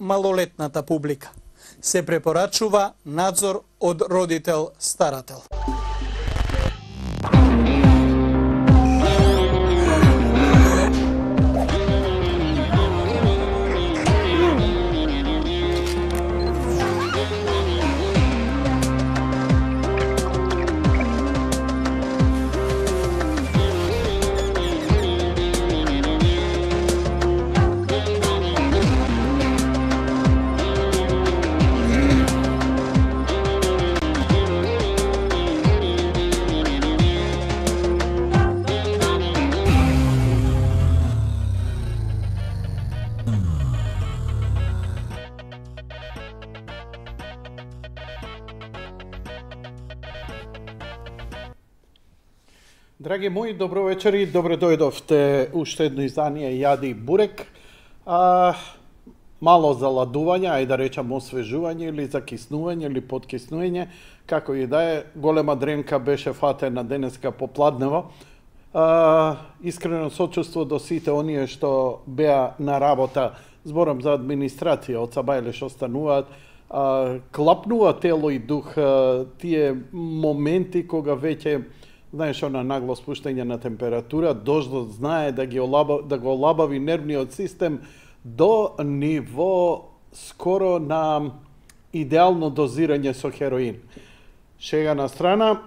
малолетната публика. Се препорачува надзор од родител-старател. Драги мои, добро вечер и добре дојдовте уште едно издание Јади Бурек. Мало заладување, ајде да речам освежување или закиснување или подкиснување, како и да е, голема дренка беше фатена денеска попладнево. Искрено сочувство до сите оние што беа на работа, зборам за администрација од Сабајле што стануваат, клапнува тело и дух тие моменти кога веќе знаеш, она нагло спуштање на температура, дождот знае да го олабави нервниот систем до ниво скоро на идеално дозирање со хероин. Шега на страна,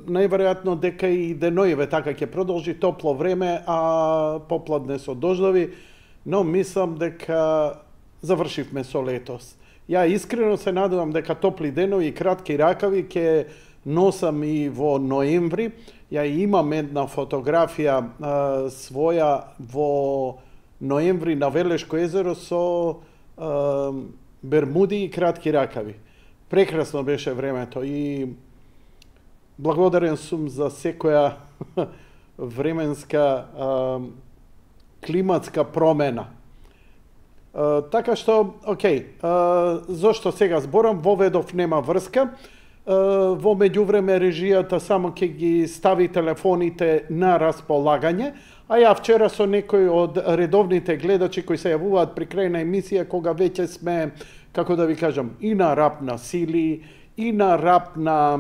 најверојатно дека и денојеве така ќе продолжи топло време, а попладне со дождови, но мислам дека завршивме со летос. Ја искрено се надевам дека топли денови и кратки ракави ќе носам и во ноември. Ја имам една фотографија своја во ноември на Велешко езеро со бермуди и кратки ракави. Прекрасно беше времето и благодарен сум за секоја временска климатска промена. Така што, зошто сега зборам, воведов нема врска. Во меѓувреме режијата само ќе ги стави телефоните на располагање, а ја вчера со некои од редовните гледачи кои се јавуваат при крај на емисија, кога веќе сме, како да ви кажам, и на рап на сили, и на рап на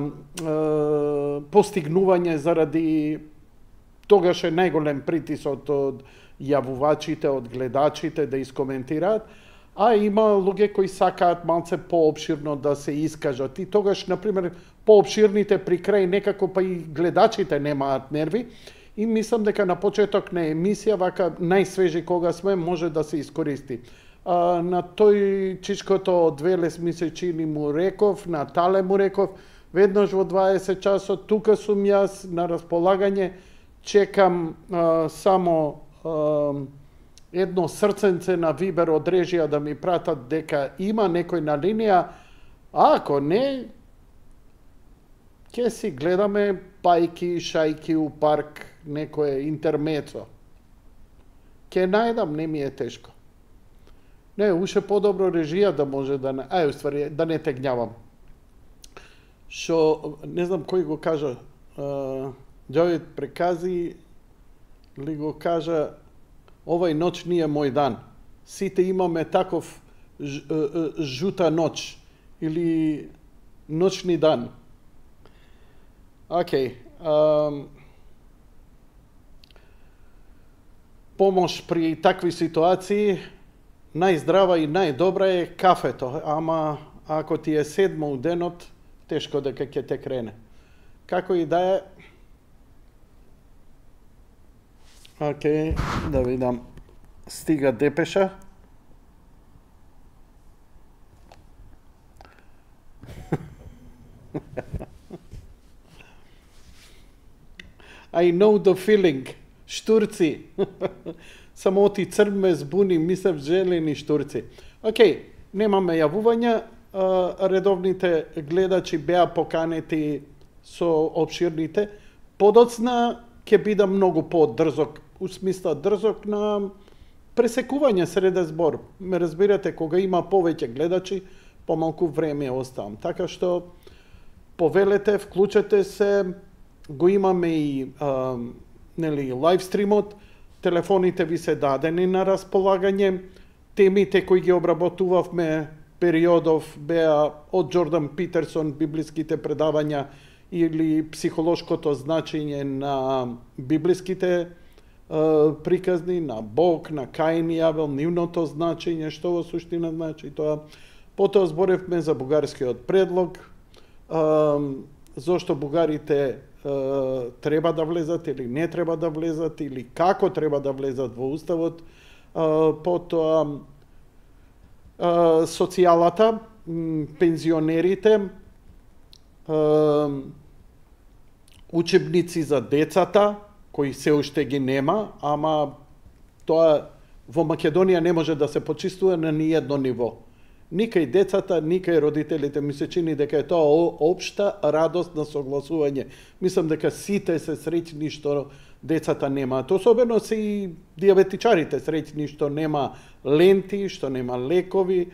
постигнување заради тогаш е најголем притисок од јавувачите, од гледачите да искоментираат, а има луѓе кои сакаат малце поопширно да се искажат. И тогаш, например, поопширните при крај некако па и гледачите немаат нерви. И мислам дека на почеток на емисија, вака најсвежи кога сме, може да се искористи. На тој чичкото од Велес ми се чини му реков, на Тале му реков, веднаш во 20 часот, тука сум јас на располагање, чекам само едно срценце на Вибер од режија да ми пратат дека има некој на линија, а ако не, ќе си гледаме пајки, шајки у парк, некое интермецо. Ќе најдам, не ми е тешко. Не, уште подобро режија да може да не... уствари, да не те гнјавам. Шо, не знам кој го кажа, Ѓовид Прекази ли го кажа, овај ноќ не е мој дан. Сите имаме таков жута ноќ или ноќни дан. Помош при такви ситуации, најздрава и најдобра е кафето, ама ако ти е 7 у денот, тешко дека ќе те крене. Како и да е, да видам, стига депеша. I know the feeling. Штурци. Само оти црн ме збуни, мислев желени штурци. Немаме јавувања, редовните гледачи беа поканети со обширните. Подоцна ќе бида многу подрзок, у смисла дрзок на пресекување среде збор. Ме разбирате, кога има повеќе гледачи, помалку време оставам. Така што повелете, вклучете се, го имаме и лайв стримот, телефоните ви се дадени на располагање, темите кои ги обработувавме периодов беа од Джордан Питерсон, библиските предавања или психолошкото значење на библиските приказни, на Бог, на Каин и Авел, нивното значење, што во суштина значи тоа. Потоа зборевме за бугарскиот предлог, зошто бугарите треба да влезат или не треба да влезат, или како треба да влезат во Уставот. Потоа социјалата, пензионерите, учебници за децата, кои се уште ги нема, ама тоа во Македонија не може да се почистува на ниедно ниво. Никај децата, никај родителите, ми се чини дека е тоа општа радост на согласување. Мислам дека сите се среќни што децата немаат. Особено се и диабетичарите среќни што нема ленти, што нема лекови,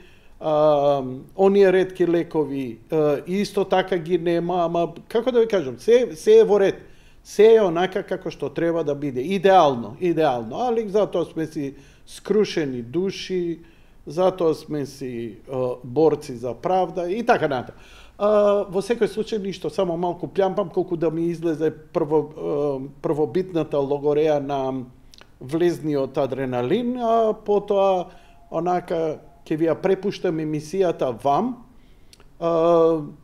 оние ретки лекови исто така ги нема, ама како да ви кажам, се е во ред. Се е онака како што треба да биде. Идеално, али затоа сме си скрушени души, затоа сме си борци за правда и така натаму. Во секој случај ништо, само малку плямпам колку да ми излезе првобитната логореја на влезниот адреналин, а потоа онака ќе ви ја препуштам емисијата вам.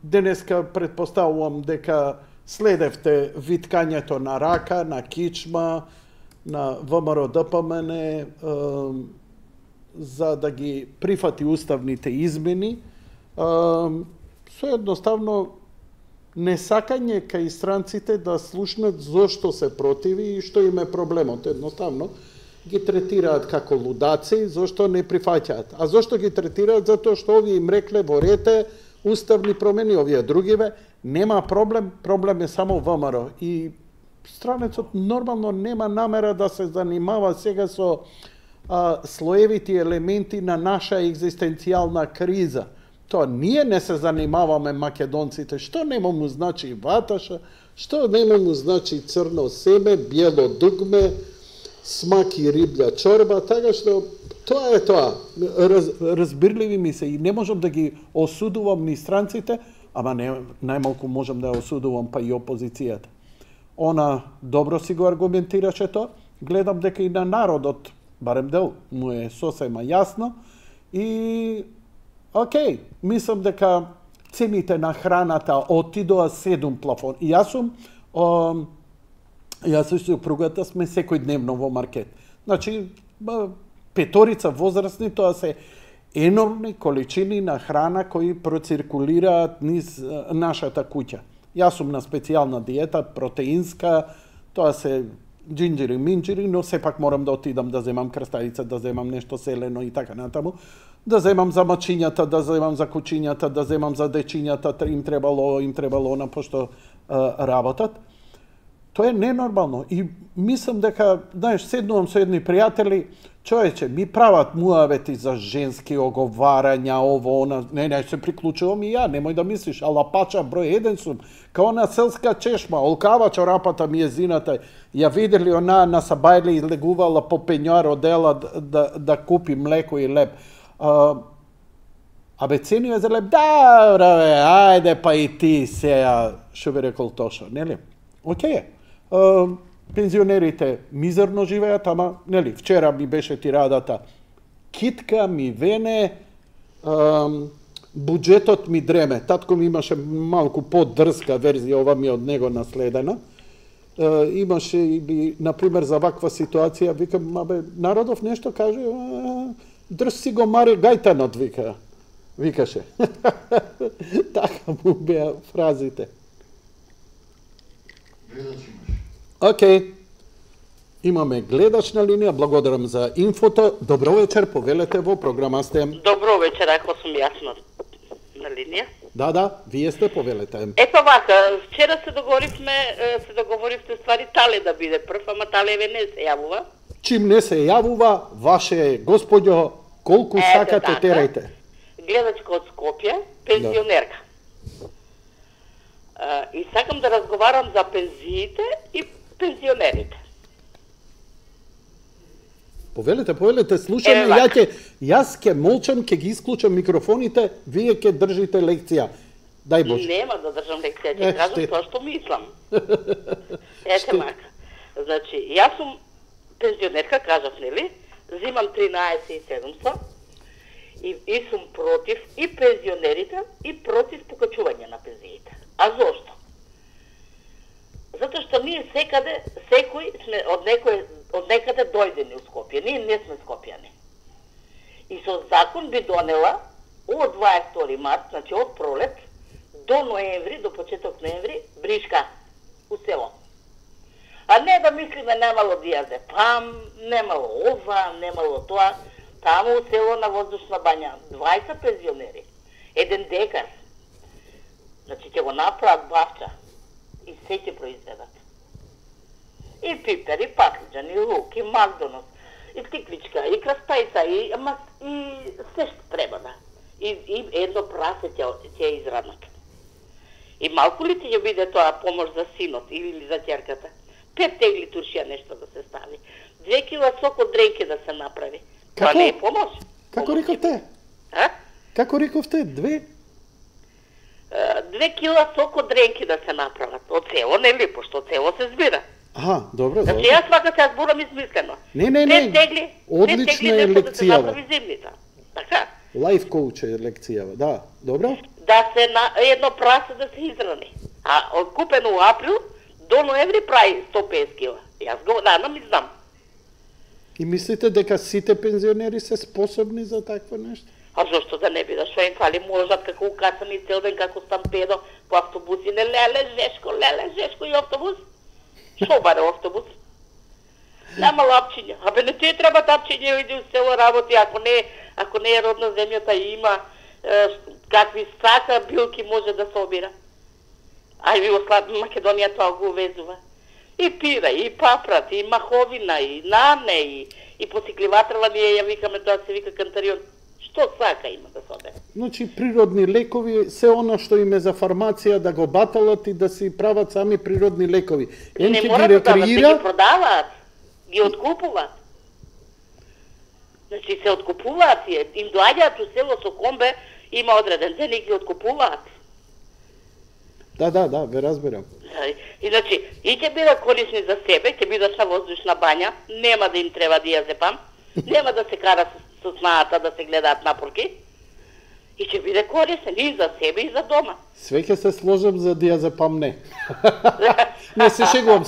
Денеска претпоставувам дека следевте виткањето на рака, на кичма, на ВМРО ДПМН, за да ги прифати уставните измени, со едноставно несакање кај странците да слушнат зошто се противи и што им е проблемот. Едноставно ги третираат како лудаци, зошто не прифаќаат. А зошто ги третираат? Затоа што овие им рекле во рете уставни промени, овие другиве, нема проблем, проблем е само ВМРО. И странецот нормално нема намера да се занимава сега со слоевити елементи на наша екзистенцијална криза. Тоа ние не се занимаваме македонците, што нема му значи ваташа, што нема му значи црно семе, биело дугме, смак и риблја чорба, така што тоа е тоа. Разбирливи ми се и не можам да ги осудувам ни странците, ама најмалку можам да осудувам па и опозицијата. Она добро си го аргументираше тоа, гледам дека и на народот, барем дел, му е сосема јасно и окей, мислам дека цените на храната отидоа 7 плафон. И јас и супругата сме секојдневно во маркет. Значи, петорица возрастни, тоа се енормни количини на храна кои проциркулираат низ нашата куќа. Јас сум на специјална диета, протеинска, тоа се джинџери, минџери, но сепак морам да отидам да земам крстарица, да земам нешто селено и така натаму, да земам за мачињата, да земам за кучињата, да земам за дечињата, им требало на пошто работат. Тоа е ненормално и мислам дека, знаеш, седнувам со едни пријатели, човече, ми прават муавети за женски оговарања, ово, она, не, се приклучувам и ја, немој да мислиш, алапача број 1 сум, као на селска чешма, олкава чорапата ми е зината, ја видели она на Сабајле и легувала по пењуар одела да купи млеко и леб. Абе, ценија за леб, да, браве, ајде па и ти сеја, шо би рекол Тошо, нели? Океј, пензионерите мизерно живеат, ама, нели, вчера ми беше тирадата китка ми вене, буџетот ми дреме. Татко ми имаше малку подрска верзија, ова ми од него наследена. Имаше и, например, за ваква ситуација, викам, абе, народов нешто каже, држ си го мари гајтанот, викаше. Така му беа фразите. Океј, имаме гледач на линија, благодарам за инфото. Добро вечер, повелете во програма сте. Добро вечер, ако сум јас на линија. Да, вие сте, повелете. Ето вака, вчера се договоривте ствари Тале да биде прв, ама Талеве не се јавува. Чим не се јавува, ваше господјо, колку сакате така. терајте. Гледачка од Скопје, пензионерка. И сакам да разговарам за пензиите и пензионерите. Повелете, слушаме, ја Јас ќе молчам, ќе ги исклучам микрофоните, вие ќе држите лекција. Дај Боже. Нема да држам лекција, ќе кажам тоа што мислам. Ете мака. Значи, јас сум пензионерка, кажав, нели? Зимам 13.700 и сум против и пензионерите и против покачување на пензиите. А зошто? Затоа што ние секој сме од некаде дојдени у Скопје. Ние не сме скопјани. И со закон би донела од 22 март, значи од пролет, до ноември, до почеток ноември, бришка у село. А не да мислиме немало диазепам, немало ова, немало тоа. Таму у село на Воздушна бања, 20 пензионери, еден декар. Значи ќе го направат бавча и се ќе произведат. И пипер, и паклиџан, и лук, и макдонос, и тиквичка, и краставица, и се што треба да. И едно прасе ќе изранат. И малку ли ќе биде тоа помош за синот или за ќерката? 5 тегли туршија нешто да се стави. 2 кила сок од дренке да се направи. Тоа не е помош. Како рековте? А? Како рековте? 2 кила сок од дренки да се направат. Од село, нели, пошто од село се збира. Аха, добро, добро. Значи јас вака се зборам измислено. Не. Одлична е да се направи лекцијава. зимница. Така? Лайф коуч е лекцијава, да. Добро? Да се едно прасе да се израни. А купено у април до ноември прави 150 кила. Јас го дадам и знам. И мислите дека сите пензионери се способни за такво нешто? А зошто да не биде? Што им фали? Можат како укасани цел ден, како стампедо по автобуси. Не леле жешко и автобус. Што баре автобус? Нема лапчиња. Абе не ти треба тапчиња, иди у село работи, ако не е родна земјата има какви сака билки може да собира. А и Македонија тоа го увезува. И пира, и папрат, и маховина, и нане, и посикливатрва ние ја викаме, тоа се вика кантарион. Што сака има да собере? Значи, природни лекови, се она што им е за фармација да го баталат и да си прават сами природни лекови. Не мора да дават, да ги продаваат, ги откупуваат. Значи се откупуваат, им доаѓаат у село со комбе, има одреден ден и ги откупуваат. Да, ве разбирам. Иначе, и ќе бидат корисни за себе, ќе бидат на воздушна бања, нема да им треба диазепам, нема да се кара со снаата да се гледаат напорки, и ќе биде корисен и за себе и за дома. Све ќе се сложам за диазепам, не. Не, се шегувам.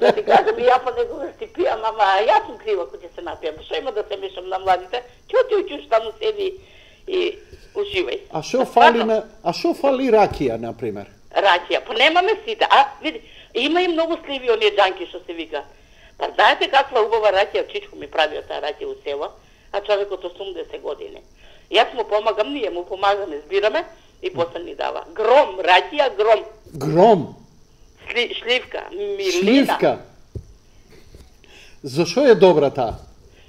Да ти кажам, и ја па некогаш ти пијам, ама јас сум крива кој ќе се напијам. Што има да се мешам на младите? Ќе отиуќуш таму седи и уживај. А што фали ракија, например? Ракија, па немаме сите. А, види, има и многу сливи оние джанки што се вика. Па знаете каква убава ракија, чичко ми правио таа ракија у село, а човекот 80 години. Јас му помагам, ние му помагаме, збираме и после ни дава. Гром, ракија, гром. Гром? Шливка, милина. Шливка? Зашо е добра таа?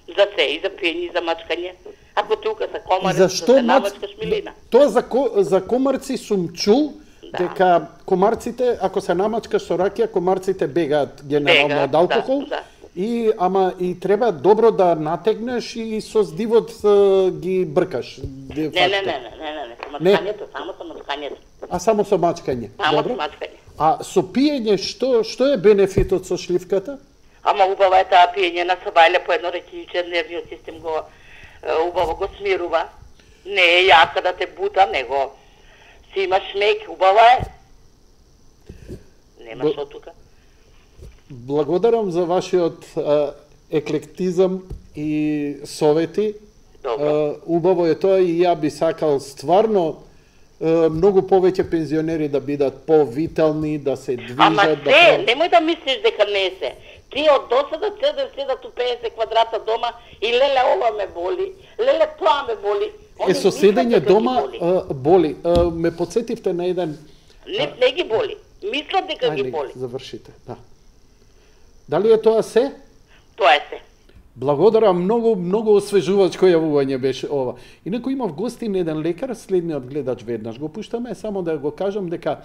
За се, и за пиење, и за мачкање. Ако ти укаса комарец, да се намачкаш милина. Тоа за комарци сум чул, дека комарците, ако се намачкаш со ракија, комарците бегаат генерално од алкохол. И треба добро да натегнеш и со здивот ги бркаш. Не, со мачкањето, само со мачкањето. А само со мачкање. Само со мачкање. А со пиење што е бенефитот со шливката? Ама убава е таа пиење на сабајле по едно речије, нервниот систем го убаво го смирува. Не е јака да те бута, него си имаш мек, убава е. Нема што тука. Благодарам за вашиот еклектизам и совети. Убаво е тоа и ја би сакал стварно многу повеќе пензионери да бидат повитални, да се движат. Ама немој да мислиш дека не се. Тие од досада цел ден седат у 50 квадрата дома и леле ова ме боли, леле тоа ме боли. Со седење дома боли. Ме подсетивте на еден... Не ги боли. Мислат дека ги боли. Завршите, да. Дали е тоа се? Тоа е се. Благодарам, многу освежувачко јавување беше ова. Инаку имав гостин еден лекар, следниот гледач веднаш го пуштаме, само да го кажам дека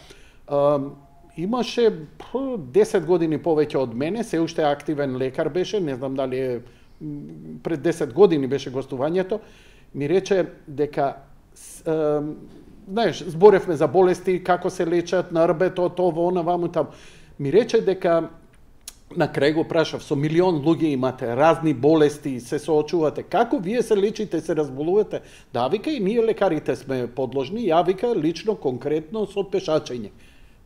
имаше 10 години повеќе од мене, се уште активен лекар беше, не знам дали е пред 10 години беше гостувањето, ми рече дека знаеш, зборевме за болести, како се лечат, нарбето, това, она, ваму, таму. Ми рече дека на крај го прашав, со милион луѓе имате разни болести, се соочувате. Како вие се лечите, се разболувате? Да, вика, и ние лекарите сме подложни, ја вика лично, конкретно со пешачење.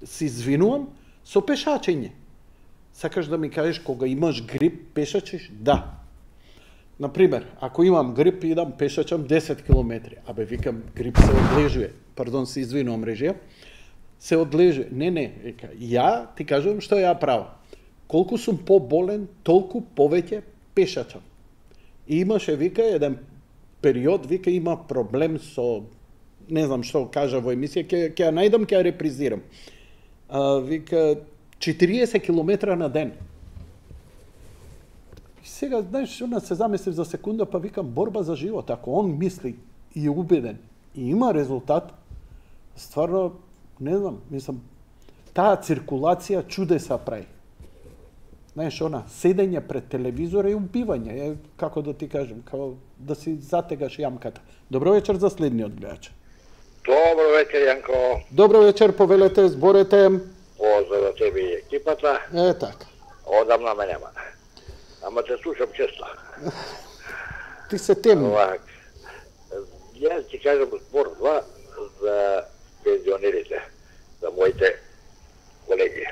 Си извинувам, со пешачење. Сакаш да ми кажеш кога имаш грип, пешачиш? Да. Например, ако имам грип, идам пешачам 10 километри. Абе, викам, грип се одлежува. Пардон, се извинувам, режија. Се одлежува. Не, вика, ја ти кажувам што ја правам. Колку сум поболен, толку повеќе пешачам. И имаше, вика, еден период, вика, има проблем со, не знам што кажа во емисија, ќе ја најдам, ќе ја репризирам. Вика, 40 километра на ден. И сега, знаеш, она се замислив за секунда, па викам, борба за живот. Ако он мисли и е убеден и има резултат, стварно, не знам, мислам, таа циркулација чудеса прави. Знаеш, она, седење пред телевизора и убивање, како да ти кажем, како да си затегаш јамката. Добро вечер за следниот гледач. Добро вечер, Јанко. Добро вечер, повелете, зборете. Поздрав за тебе и екипата. Така. Одамна ме нема. Ама те слушам често. Ти се темни. Јас ти кажам збор два за пензионерите, за моите колеги,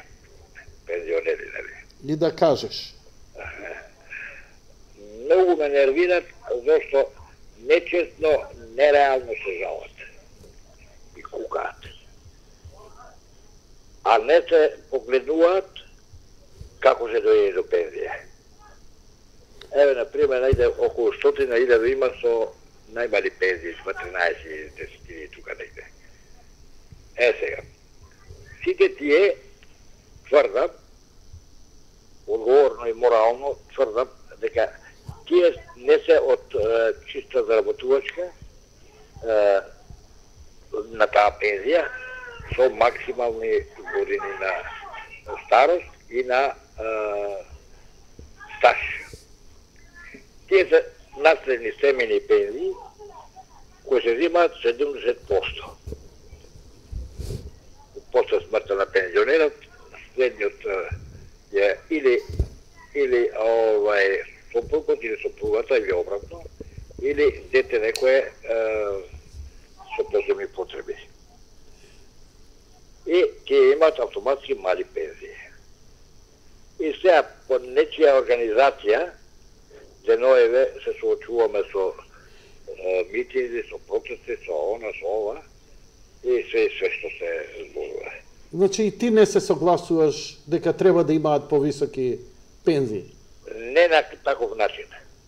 пензионери, нели? И да кажеш. Многу ме нервират, зашто нечестно, нереално се жалат и кукаат. А не се погледнуваат како се дојде до пензија. Еве, например, најде околу 100.000 има со најмали пензии, со 13 тука најде. Сега, сите тие тврдам, одговорно и морално тврдам, дека тие не се од чиста заработувачка на таа пензија, со максимални години на старост и на стаж. Тие се наследни семени пензии, кои се взимаат 70%. После смртта на пензионерот, следниот е или сопругот или сопругата, или обратно, или дете некое со посебни потреби. И тие имаат автоматски мали пензии. И сега, по нечија организација, деноеве се соочуваме со митинзи, со протести, со она, со ова, и све што се зборува. Значи и ти не се согласуваш дека треба да имаат повисоки пензии? Не на таков начин.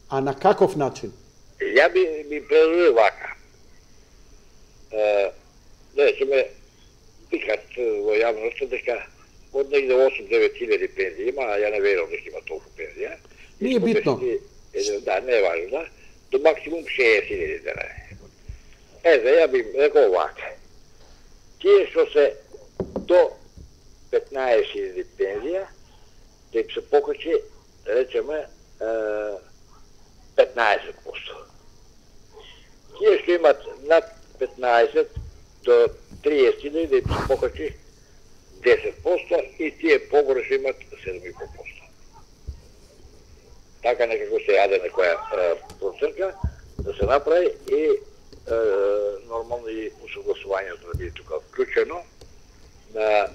А на каков начин? Ја би предложил вака. Ќе ме пикат во јавноста дека од негде 8-9 хиляди пензии има, а ја не верувам дека има толку пензија. Не е битно. Да, не е важно, да. До максимум 60.000 денари. Ја би рекол вака. Тие што се до 15.000 пензија, да им се покачи, речеме, 15%. Тие што имат над 15 до 30.000, да им се покачи 10% и тие погоре што имат 7,5%. Така некако се јаде некоја проценка да се направи и нормално и усогласувањето да биде тука вклучено на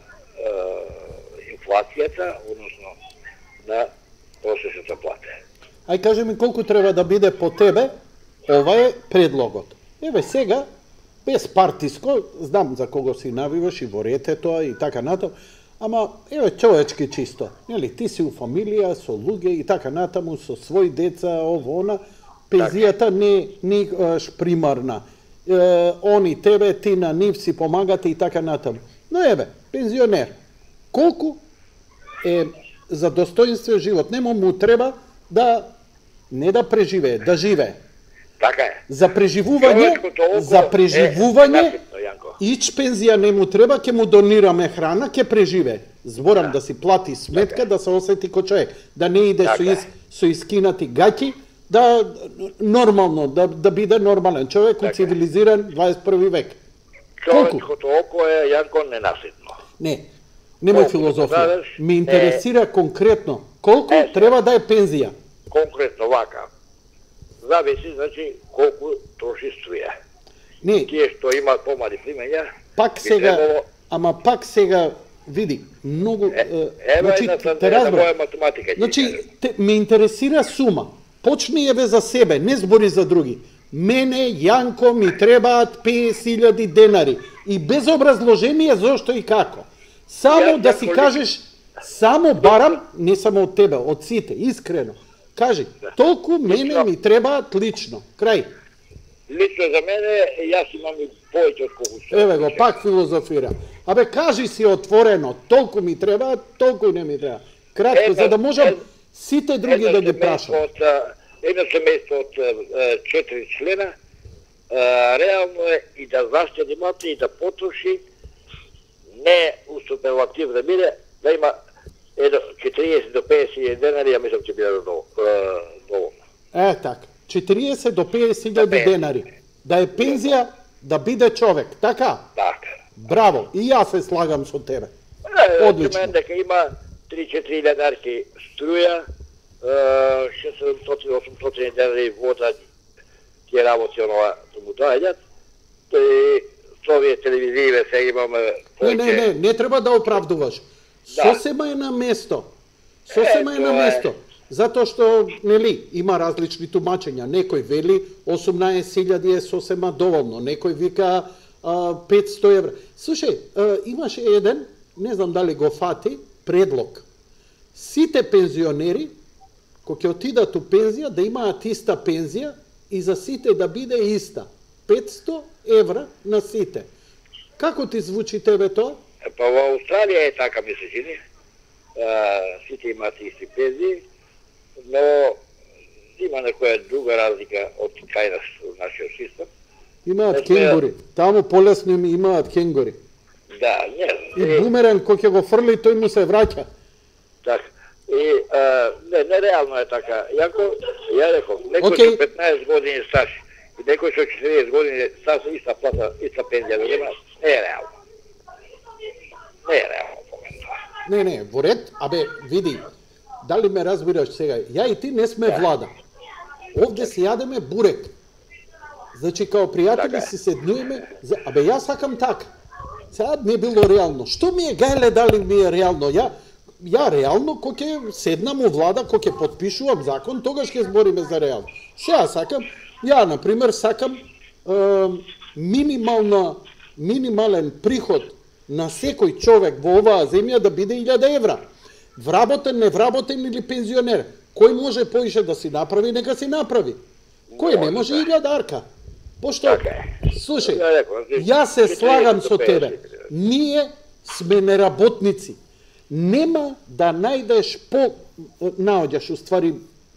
инфлацијата, односно на просечната плата. Ај кажи ми колку треба да биде по тебе, ова е предлогот. Еве сега, без партиско, знам за кого си навиваш и во ретето и така натаму, ама еве човечки чисто. Нели, ти си у фамилија со луѓе и така натаму со своји деца, ово она, пензијата не примарна. Они тебе, ти на нив си помагате и така натаму. Но еве, пензионер, колку е за достоинствен живот, нема му треба да не да преживее, да живее. Така е. За преживување, ич пензија не му треба, ќе му донираме храна, ќе преживее. Зборам да си плати сметка, да се осети ко човек, да не иде со искинати гаќи, нормално, да биде нормален човек у цивилизиран 21 век. Човечкото око е јанко ненаситно. Не, немој филозофија. Ме интересира конкретно колку треба да е пензија. Конкретно вака. Зависи, значи, колку троши струја. Не. Тие што имаат помали примења, пак сега, пак сега види, многу значи те разбрам. Значи ме интересира сума. Почни еве за себе, не збори за други. Мене, Јанко, ми требаат 50.000 денари и без образложение зошто и како. Само да си кажеш, само барам, не само од тебе, од сите, искрено. Кажи, толку мене ми требаат лично. Крај. Лично за мене, јас имам и повеќе од колку што. Еве го, пак филозофира. Абе, кажи си отворено, толку ми треба, толку не ми треба. Кратко, за да можам сите други да ги прашам. Едно семејство од 4 члена, реално е и да заштеди мати и да потроши, не у суперлатив да биде, да има 40 до 50 денари, ја мислам ќе биде доволно. Така. 40 до 50.000 денари. Да е пензија, да биде човек, така? Така. Браво, и јас се слагам со тебе. Одлично. Мен дека има 3-4 илјадарки струја, 600-800 денари вода, тие работи онова да му доаѓат. Со овие телевизииве сега имаме... Не треба да оправдуваш. Сосема е на место. Сосема е на место. Затоа што, нели, има различни тумачења. Некој вели 18.000 е сосема доволно, некој вика 500 евра. Слушај, имаше еден, не знам дали го фати, предлог. Сите пензионери, кои ќе отидат у пензија, да имаат иста пензија и за сите да биде иста. 500 евра на сите. Како ти звучи тебе тоа? Па во Австралија е така, ми се чини. Сите имаат исти пензии, но има некоја друга разлика од кај нас нашиот систем. Имаат кенгури. Таму полесно имаат кенгури. Да, не. И бумеранг кој ќе го фрли, тој му се враќа. Така. И нереално е така. Јако, ја реков, некој со 15 години стаж и некој со 40 години стаж иста плата, иста пензија да има, не е реално. Не е реално помента. Не, во ред, абе, види, дали ме разбираш сега? Ја и ти не сме влада. Овде си јадеме бурек. Значи, као пријатели си седнуеме, абе, јас сакам така. Сега не било реално. Што ми е гајле дали ми е реално? Ја реално, кој ќе седнам у влада, кој ќе подпишувам закон, тогаш ќе збориме за реално. Сега сакам, ја, например, сакам минимален приход на секој човек во оваа земја да биде 1000 евра. Вработен, невработен или пензионер. Кој може поише да си направи, нека си направи. Кој не може 1000 Пошто, слушај, јас се слагам со тебе. Ние сме неработници. Нема да најдеш наоѓаш уствари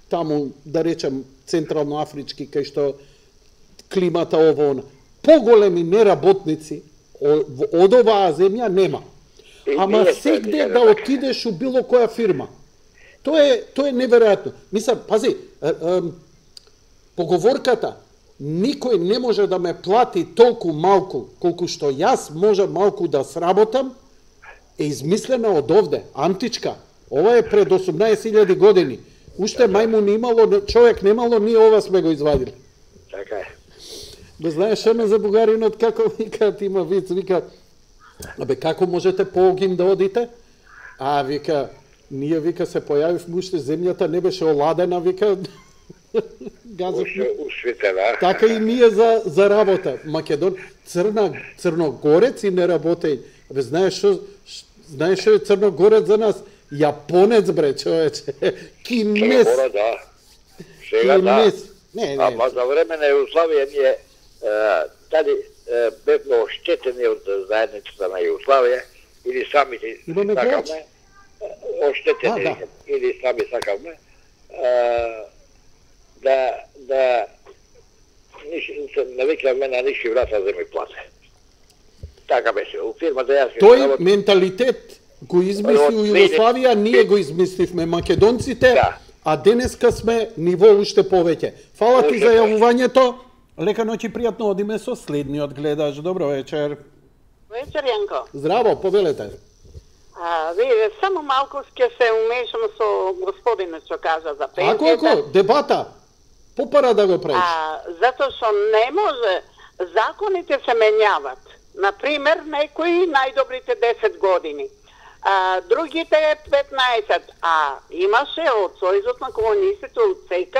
таму, да речем, централно-афрички, кај што климата ово, поголеми неработници од оваа земја нема. Ама сегде да отидеш у било која фирма. Тоа е неверојатно. Мислам, пази, поговорката никој не може да ме плати толку малку колку што јас можам малку да сработам, е измислена од овде, античка. Ова е пред 18.000 години. Уште мајмун имало, човек немало, ние ова сме го извадили. Така е. Бе, знаеш едно за бугаринот, како викаат, има виц, вика, абе, како можете поогин да одите? Вика, ние, вика, се појавивме уште, земјата не беше оладена, вика, Усветена. Така и ние за работа. Македон, Црногорец и неработеј. Абе, знаеш што е Црногорец за нас? Јапонец, бре, човече. Кинес. Да. Сега да. Ама за време на Југославија ние дали бевме оштетени од заедницата на Југославија или самите сакавме. Оштетени или сами сакавме. Да навикаме на ниши врата да ми плате. Така беше. У фирмата јас... Тој менталитет го измисли у Југославија, ние го измисливме македонците, а денеска сме ниво уште повеќе. Фала ти за јавувањето. Лека ноќ и пријатно, одиме со следниот гледач. Добро вечер. Вечер, Јанко. Здраво, повелете. Виде, само малку ќе се умешам со господинот што кажа за пензијата. Ако, дебата, попара да го правиш. Затоа што не може, законите се менјават. Например, некои најдобрите 10 години, другите 15, имаше од Сојузот на комунистите од ЦК,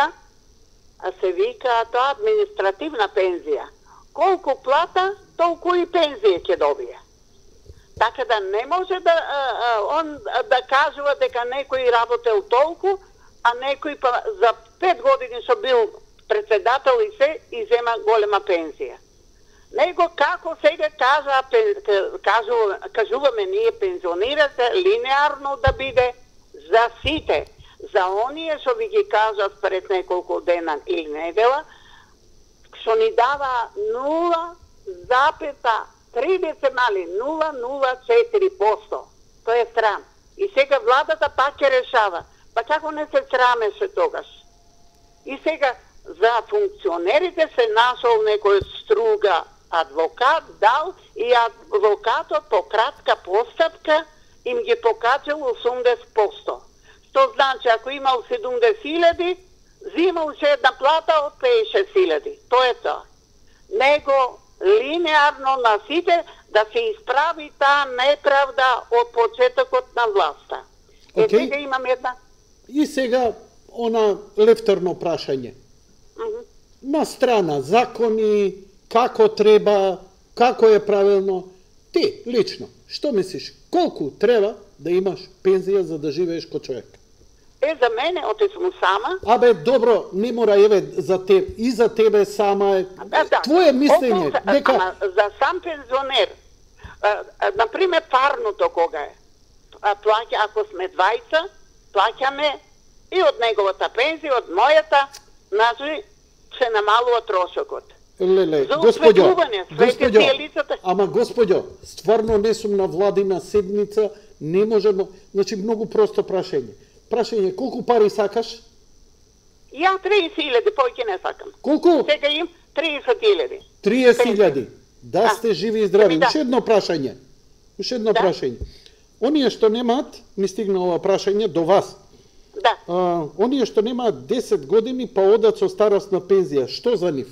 се вика тоа административна пензија. Колку плата, толку и пензија ќе добие. Така да не може да он да кажува дека некој работел толку, а некој па за 5 години што бил председател и се и зема голема пензија. Него како сега кажуваме ние пензионирате линеарно да биде за сите. За оние што ви ги кажат пред неколку дена или недела, што ни дава 0,004%. Тоа е срам. И сега владата пак ќе решава. Па како не се срамеше тогаш? И сега за функционерите се нашол некој струга адвокат дал и адвокатот по кратка постапка им ги покачал 80%. Што значи, ако имал 70.000, взимал се една плата од 56.000. Тоа е тоа. Него линеарно на сите да се исправи таа неправда од почетокот на власта. Сега имам една. И сега, она лефтерно прашање. На страна закони, како треба, како е правилно. Ти, лично, што мислиш? Колку треба да имаш пензија за да живееш ко човек? За мене, сум сама. Добро, не мора, за тебе, и за тебе сама е. Твое мислење, дека... За сам пензионер, например, парното кога е, плаќа, ако сме двајца, плаќаме и од неговата пензија, од мојата, значи, се намалува трошокот. Господјо, ама господјо, стварно не сум на владина седница, не можемо, значи многу просто прашање. Прашање, колку пари сакаш? Ја 30.000, поќе не сакам. Колку? Сега им 30.000. 30.000. Да сте живи и здрави. Уште едно прашање. Оние што немаат, ми стигна ова прашање до вас. Да. Оние што немаат 10 години па одат со старосна пензија, што за нив?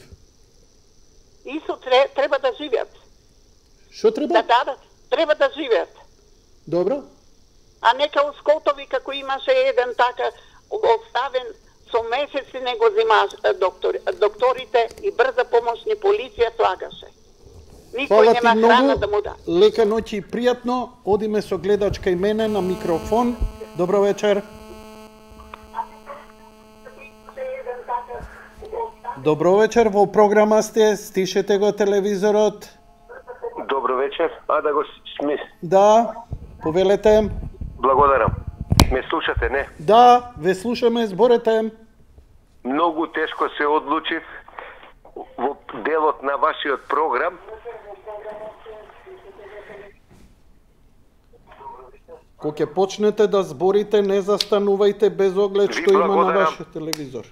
Исто треба да живеат. Што треба? Да дадат. Треба да живеат. Добро. А нека у Скотови, како имаше еден така оставен со месеци не го земаш докторите и брза помош ни полиција слагаше. Никој нема храна да му да. Лека ноќ и пријатно. Одиме со гледачка и мене на микрофон. Добро вечер. Добро вечер, во програма сте, стишете го телевизорот. Добро вечер, да го смис. Да, повелете. Благодарам. Ме слушате, не? Да, ве слушаме, зборете. Многу тешко се одлучив во делот на вашиот програм. Кога ќе почнете да зборите, не застанувајте без оглед што има на вашиот телевизор.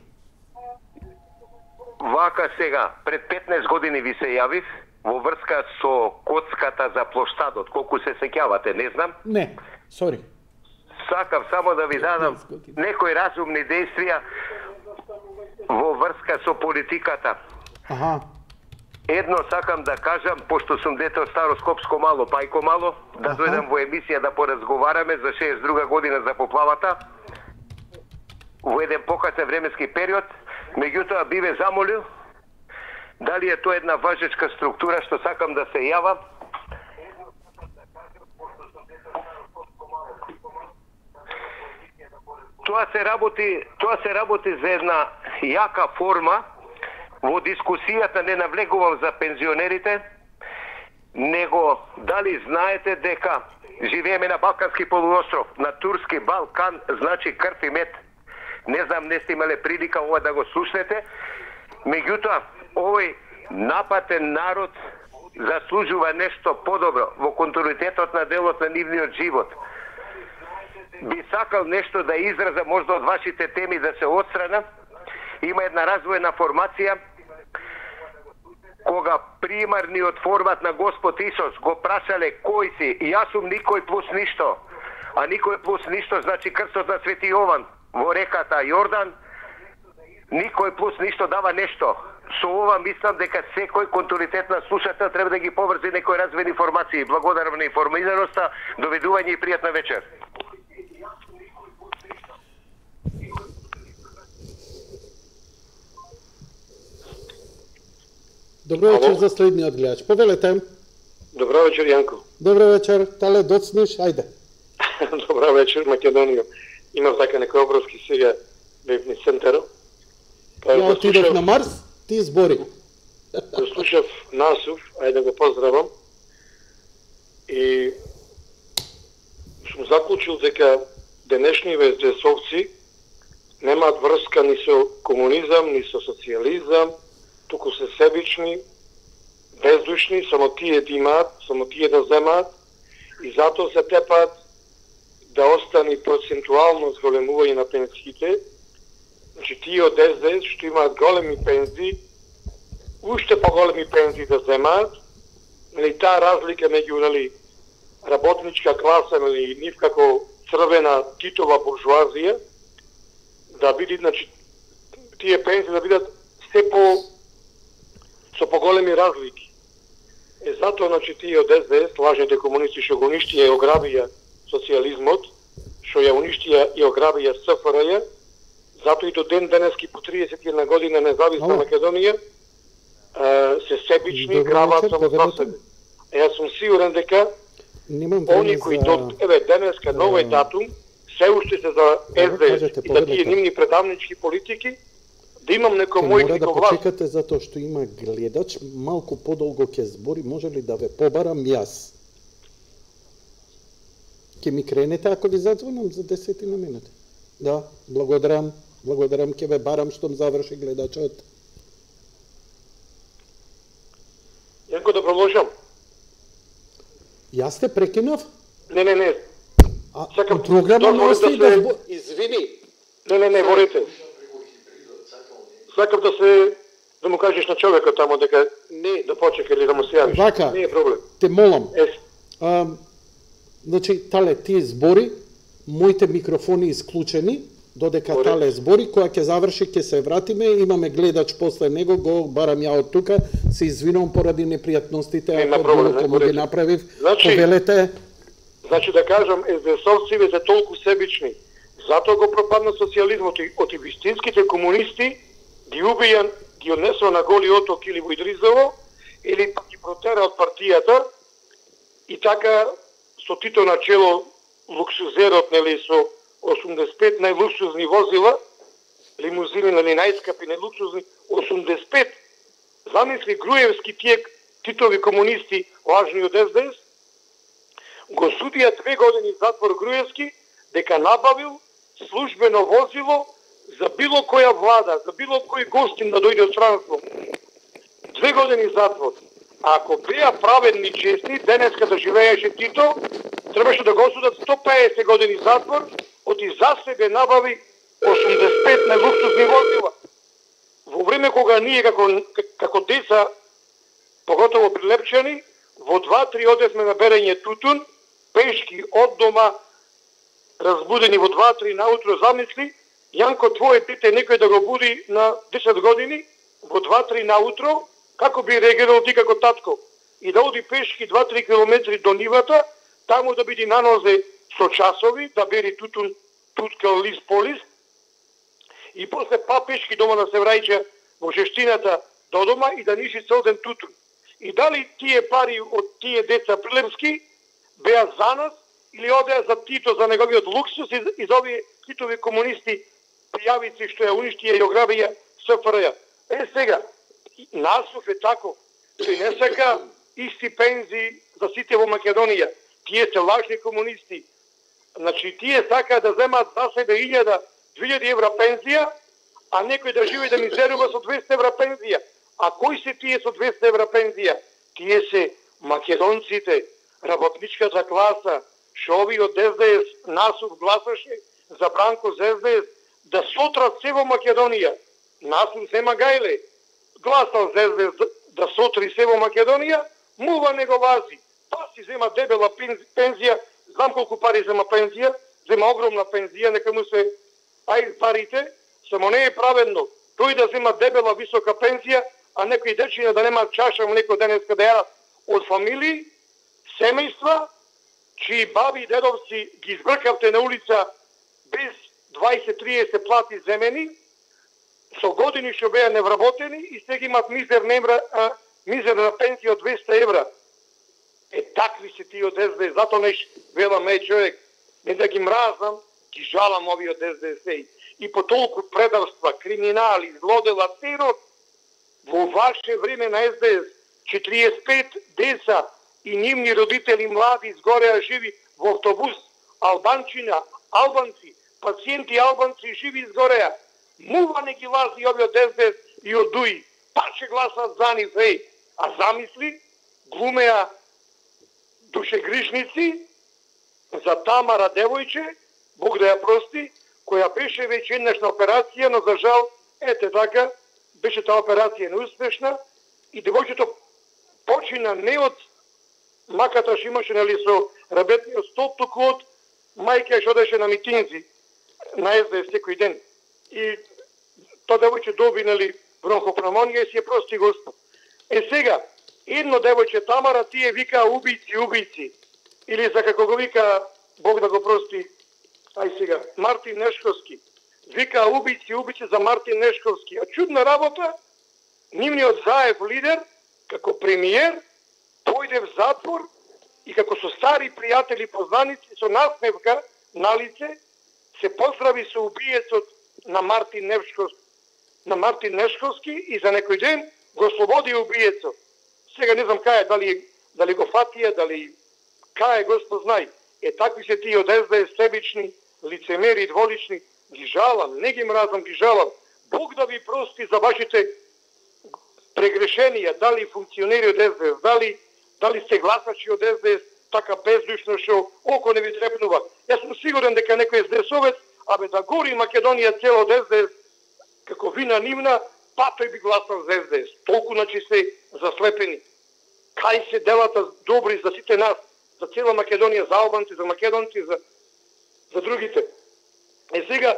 Вака сега, пред 15 години ви се јавив во врска со коцката за плоштадот, колку се сеќавате, не знам? Не, сори. Сакав само да ви дадам некои разумни действија во врска со политиката. Едно сакам да кажам, пошто сум дете од Старо Скопско мало, пајко мало, да дојдам во емисија да поразговараме за 62 година за поплавата, во еден покасен временски период. Меѓутоа би ве замолил дали е тоа една важечка структура што сакам да се јавам. Тоа се работи за една јака форма во дискусијата, не навлегувам за пензионерите, него дали знаете дека живееме на Балкански полуостров, на турски Балкан значи крв и мед. Не знам, не сте имале прилика ова да го слушнете. Меѓутоа, овој напатен народ заслужува нешто подобро во континуитетот на делот на нивниот живот. би сакал нешто да израза можда од вашите теми да се отстрана. Има една развојна формација кога примарниот формат на Господ Исус го прашале кој си, и јас сум никој плюс ништо. А никој плюс ништо значи крстот на Свети Јован во реката Јордан. Никој плюс ништо дава нешто. Со ова мислам дека секој континуитетна слушател треба да ги поврзи некои развојни информации. Благодарам на информираноста, довидување и пријатна вечер. Добро вечер за следниот гледач. Повелете. Добро вечер, Јанко. Добро вечер. Тале доцнеш, ајде. Добро вечер, Македонија. Имав така некој обровски сега бев ни центарот. Ја отидов на Марс, ти збори. Го слушав Насов, ајде да го поздравам. И сум заклучил дека денешниве десовци немаат врска ни со комунизам, ни со социјализам, туку се себични, бездушни, само тие да имаат, само тие да земаат, и затоа се тепаат да остани процентуално зголемување на пенсиите. Значи тие од СДС што имаат големи пензии, уште поголеми пензии да земаат, нали, таа разлика меѓу работничка класа, нали, нив како црвена Титова буржуазија, да биде, значи, тие пензии да бидат се со поголеми разлики. Затоа, значи, тие од СДС, лажните комунисти што го уништија и ограбија социјализмот, што ја уништија и ограбија СФРЈ, затоа и до ден денески по 31 година независна Македонија се себични, грабаат само за себе. Јас сум сигурен дека они кои денеска новој датум се уште се за СДС и за тие нивни предавнички политики, да имам некој мој мора да почекате затоа што има гледач, малку подолго ќе збори, може ли да ве побарам јас? Ќе ми кренете ако ви зазвонам за 10 на минути? Да, благодарам, ќе ве барам штом заврши гледачот. Јанко, да продолжам. Јас те прекинав? Не. Сакам програма не остави да збори. Извини. Не, борете. Сакам да му кажеш на човекот тамо дека не да почека или да му се јавиш. Вака, не е проблем. Те молам. Значи, Тале, ти збори, моите микрофони исклучени, додека Тале збори, која ќе заврши, ќе се вратиме, имаме гледач после него, го барам ја од тука, се извинувам поради непријатностите, ако било кому ги направив, повелете. Значи да кажам, СДСовците се толку себични, затоа го пропадна социјализмот од вистинските комунисти, ги убија, ги однесува на Голи Оток или во Идризово, или пак ги протера од партијата, и така со Тито на чело луксузерот, нели, со 85 најлуксузни возила, лимузини, нели, најскапи, најлуксузни, 85. Замисли Груевски, тие Титови комунисти, лажни од СДС, го судија 2 години затвор Груевски, дека набавил службено возило за било која влада, за било кој гостин да дојде од странство. 2 години затвор. А ако беа праведни честни, денеска да живееше Тито, требаше да го судат 150 години затвор, оти за себе набави 85 најлуксузни возила. Во време кога ние како деца, поготово прилепчани, во 2-3 одесме на берење тутун, пешки од дома, разбудени во 2-3 наутро, замисли, Јанко, твое дете некој да го буди на 10 години, во 2-3 наутро, како би реагирал ти како татко? И да оди пешки 2-3 километри до нивата, таму да биде на нозе со часови, да бери тутун, туткал лист по лист, и после па пешки дома да се враќа во шештината до дома и да ниши цел ден тутун. И дали тие пари од тие деца прилепски беа за нас или одеа за Тито, за неговиот луксус и за овие Титови комунисти пријавици што ја уништија и ограбија СФРЈ. Сега, Насов е тако, тој не сака исти пензии за сите во Македонија. Тие се лажни комунисти. Значи, тие сакаат да земаат за себе 1000-2000 евра пензија, а некој да живее да мизерува со 200 евра пензија. А кои се тие со 200 евра пензија? Тие се македонците, работничката класа, што ови од СДС насув гласаше за Бранко за СДС, да сотрат се во Македонија. Насув Зема Гајле гласал за СДС да сотри се во Македонија, мува не го вази. Па си зема дебела пензија, знам колку пари зема пензија, зема огромна пензија, нека му се парите, само не е праведно. Тој да зема дебела висока пензија, а некои дечиња да нема чаша во некој денеска да јадат од фамилии, семејства, чии баби и дедовци ги избркавте на улица без 20-30 плати земени, со години што беа невработени и сега имат мизерна пензија од 200 евра. Такви се тие од СДС, зато неш велам, човек, не да ги мразам, ги жалам ови од СДС. И по толку предавства, криминали, злодела, терор, во ваше време на СДС 45 деца и нивни родители млади изгореа живи во автобус, албанци, пациенти албанци живи изгореа. Мува не ги лази ови од СДС и од ДУИ, па ќе гласат за нив, а замисли, глумеа душегришници за Тамара девојче, Бог да ја прости, која беше веќе еднаш на операција, но за жал, така, беше таа операција неуспешна и девојчето почина не од маката што имаше со работниот столб, туку од мајка што одеше на митинзи на СДС секој ден. И тоа девојче доби бронхопневмонија и си ја прости Господ. Сега, едно девојче Тамара, тие вика убийци, или за како го вика, Бог да го прости, сега, Мартин Нешковски. Вика убийци за Мартин Нешковски. А чудна работа, нивниот Заев лидер, како премиер, појде в затвор и како со стари пријатели познаници, со насмевка на лице, се поздрави со убиецот на Мартин Нешковски и за некој ден го слободи убиецот. Сега не знам кај дали го фатија, дали кај Господ знај. Такви се тие од СДС себични, лицемери, дволични. Ги жалам, не ги мразам, ги жалам. Бог да ви прости за вашите прегрешенија, дали функционери од СДС, дали сте гласачи од СДС, така бездушно што око не ви трепнува. Јас сум сигурен дека некој СДСовец, да гори Македонија цела од СДС, како вина нивна, па тој би гласал за СДС. Толку начи се заслепени. Кај се делата добри за сите нас, за цела Македонија, за албанци, за македонци, за другите. Сега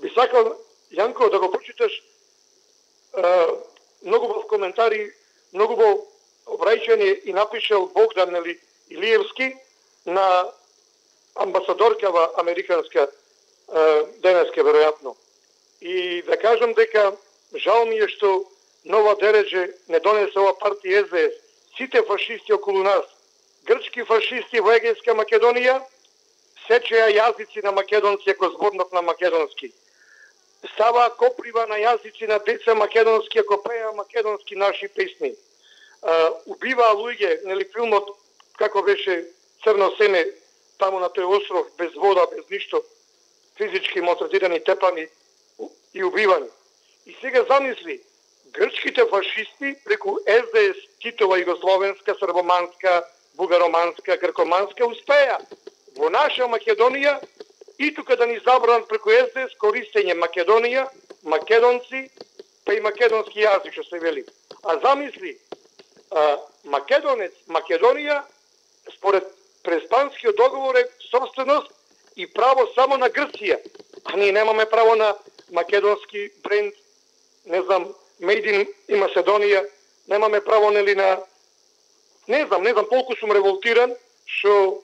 би сакал, Јанко, да го прочиташ многу во коментари, многу во обраќање и напишал Богдан Илиевски на амбасадоркава американска денеска, веројатно. И да кажам дека жал ми е што Нова Дереđe не донесе ова партија СДС. Сите фашисти околу нас, грчки фашисти во Егејска Македонија, сечеа јазици на македонци ако зборнат на македонски. Ставаа коприва на јазици на деца македонски ако пеа македонски наши песни. Убиваа луѓе, филмот како беше Црно семе, таму на тој остров, без вода, без ништо, физички малтретирани, тепани и убивани. И сега замисли, грчките фашисти преку СДС, Титова, Југословенска, Србоманска, Бугароманска, Гркоманска успеа во наша Македонија и тука да ни забранат преку СДС користење Македонија, македонци, па и македонски јазик што се вели. А замисли, македонец, Македонија, според Преспанскиот договор е собственост и право само на Грција. А ние немаме право на македонски бренд, не знам, Made in Macedonија, немаме право на... Не знам, толку сум револтиран, што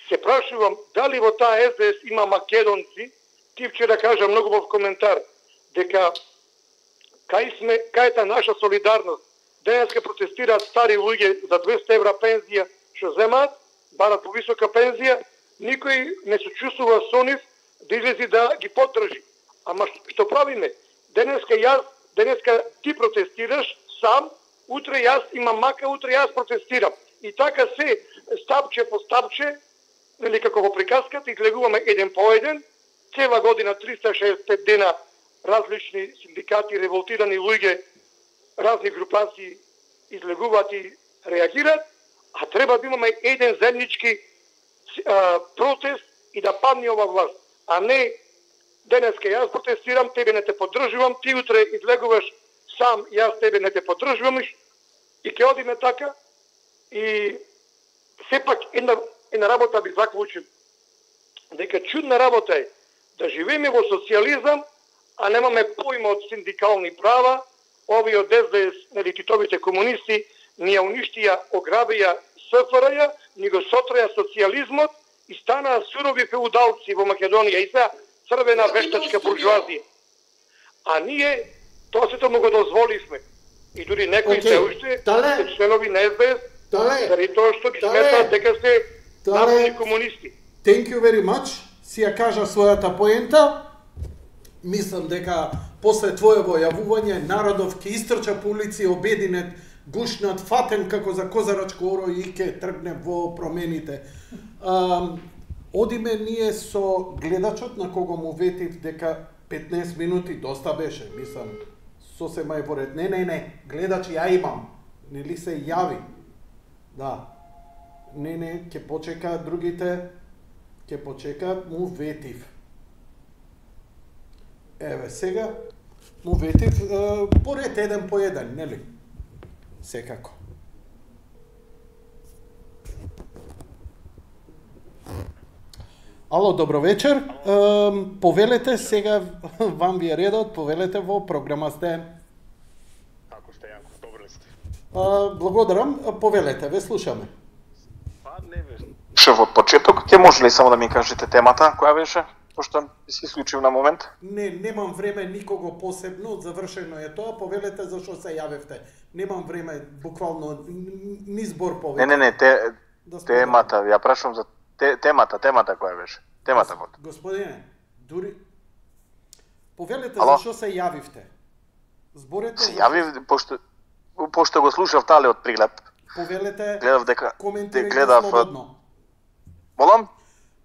се прашувам дали во таа СДС има македонци, ти вчера кажа многу во коментар, дека кај е таа наша солидарност. Денеска протестираат стари луѓе за 200 евра пензија што земаат, барат повисока пензија, никој не се чувствува со нив да излези да ги поддржи. Ама што правиме? Денеска ти протестираш сам, утре јас имам мака, утре јас протестирам. И така се стапче по стапче, како во приказката, излегуваме еден по еден, цела година 365 дена различни синдикати, револтирани луѓе, разни групации излегуваат и реагираат, а треба да имаме еден заеднички протест и да падне ова власт. А не денеска јас протестирам, тебе не те поддржувам, ти утре излегуваш сам, јас тебе не те поддржувам и ќе одиме така. И сепак една работа би заклучил, дека чудна работа е да живееме во социјализам, а немаме поима од синдикални права. Овие од СДС, нели титовите комунисти, ни ја уништија, ограбија СФРЈ, ни го сотреја социјализмот и станаа сурови феудалци во Македонија и сега црвена вештачка буржуазија. А ние тоа сето му го дозволивме. И дури некои се уште се членови на СДС, заради тоа што ги сметаат дека се народни комунисти. Thank you very much. Си ја кажа својата поента. Мислам дека после твоево јавување народов ќе истрча по улици обединет, гушнат, фатен како за козарачко оро и ќе тргне во промените. Одиме ние со гледачот на кого му ветив дека 15 минути доста беше, мислам, сосема е во ред. Не, гледач ја имам. Нели се јави? Да. Не, ќе почекаат другите, ќе почекаат, му ветив. Еве, сега му ветив поред еден по еден, нели? Секако. Ало, добро вечер. Повелете сега, вам ви е редот, повелете во програма сте. Како сте, Јанко, добро сте. Благодарам, повелете, ве слушаме. Па, не ве. Во почеток, ќе може ли само да ми кажете темата која беше? Пошто си случив на момент. Немам време никого посебно, завршено е тоа, повелете зашо се јавевте. Немам време, буквално, ни збор повеќе. Не, темата, ја прашувам за темата која беше. Темата вот. Господине, дури повелете зашо се јавивте. Зборете. Се јавив пошто го слушав талиот приглед. Повелете. Гледав дека коментирајте слободно. Молам?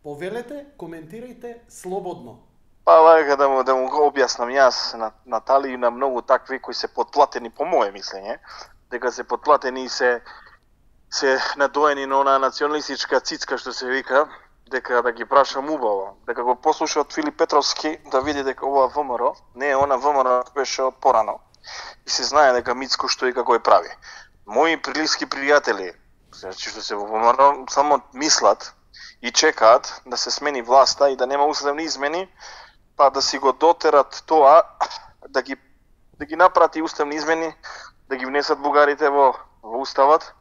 Повелете, коментирајте слободно. Па вака да му го објаснам јас на Тали и на многу такви кои се потплатени по моје мислење, дека се потплатени и се надоени на она националистичка цицка што се вика, дека да ги прашам убаво, дека го послуша од Филип Петровски да види дека ова ВМРО не е она ВМРО беше од порано. И се знае дека Мицко што и како е прави. Мои прилиски пријатели, значи што се во ВМРО, само мислат и чекаат да се смени власта и да нема уставни измени, па да си го дотерат тоа, да ги направат и уставни измени, да ги внесат бугарите во уставот.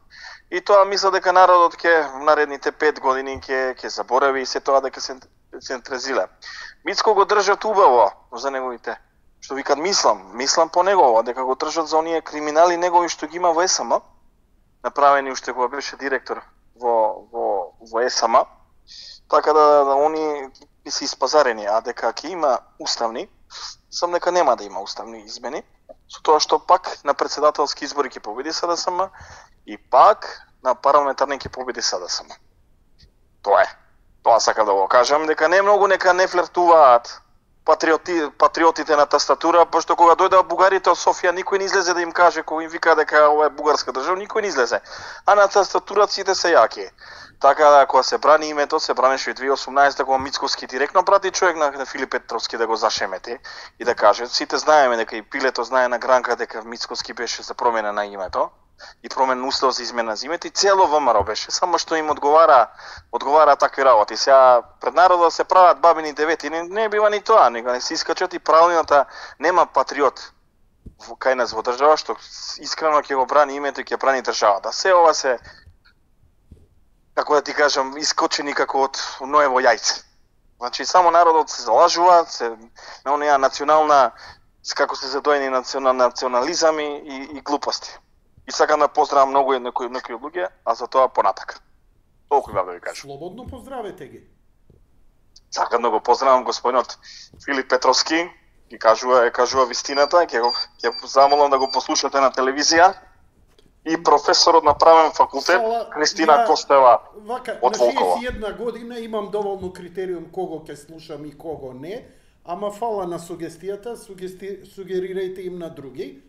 И тоа мисля дека народот ќе наредните 5 години ќе заборави и се тоа дека се централизира. Мицко го држат убаво за неговите. Што викат мислам по негово, дека го држат за оние криминали негови што ги има во СМ, направени уште кога беше директор во СМ. Така да они се испазарени, а дека ќе има уставни, сам дека нема да има уставни измени, со тоа што пак на председателски избори ќе победи СДСМ и пак на парламентарни ќе победи СДСМ. Тоа е. Тоа сакам да го кажам, дека не многу нека не флиртуваат патриотите на тастатура, пошто кога дојдаа бугарите од Софија, никој не излезе да им каже, кога им вика дека ова е бугарска држава, никој не излезе. А на тастатура сите се јаки. Така да, кога се брани името, се бранеше и 2018 кога Мицковски директно прати човек на Филип Петровски да го зашемети и да каже, сите знаеме дека и Пилето знае на Гранка дека Мицковски беше за промена на името и промена устав за измена на името и цело ВМРО беше, само што им одговара такви работи. Сега пред народот се прават бабини девети, не бива ни тоа, него не се искачат и правилната нема патриот кај нас во држава што искрено ќе го брани името и ќе брани државата. Се ова се, како да ти кажам, искочени како од Ноево јајце. Значи, само народот се залажува, на онија национална, како се задоени национализам и глупости. И сакам да поздравам многу некои луѓе, а за тоа понатака. Толку имам да ви кажам. Слободно поздравете ги. Сакам да го поздравам господинот Филип Петровски, ги кажува вистината, ќе замолам да го послушате на телевизија. И професорот на правен факултет Кристина Костева од Волково. На 61 година имам доволно критериум кого ќе слушам и кого не, ама фала на сугестијата, сугерирајте им на други.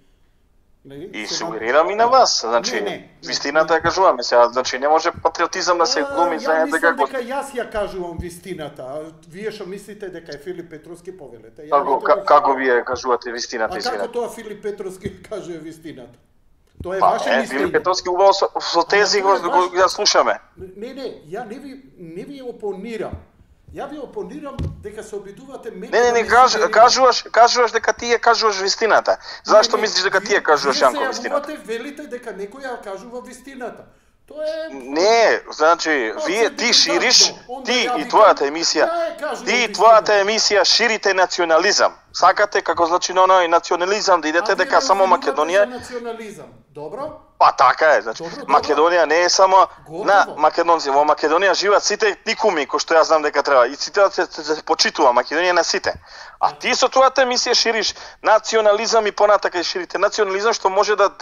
И сугерирам и на вас, значи вистината ја кажуваме сега, значи не може патриотизам да се глуми за дека го... дека јас ја кажувам вистината, а вие што мислите дека е Филип Петровски, повелете. Како вие кажувате вистината? А како тоа Филип Петровски кажува вистината? Тоа е ваше мислење. Филип Петровски убаво со тези го ја слушаме. Не, ја не ви опонирам. Ја ви опонирам дека се обидувате мене. Не, кажуваш дека ти ја кажуваш вистината. Зашто мислиш дека ти ја кажуваш, Јанко, вистината? Вие се велите дека некој ја кажува вистината. Тоа е... Не, значи, ти шириш, ти и твојата емисија, ширите национализам. Сакате, како значи на оној национализам, да идете дека само Македонија... Национализам, добро? Па така е, значи, Македонија не е само на македонци, во Македонија живеат сите етникуми, кои што јас знам дека треба, и сите се почитува, Македонија на сите. А ти со твојата емисија шириш национализам и понатака ширите национализам што може да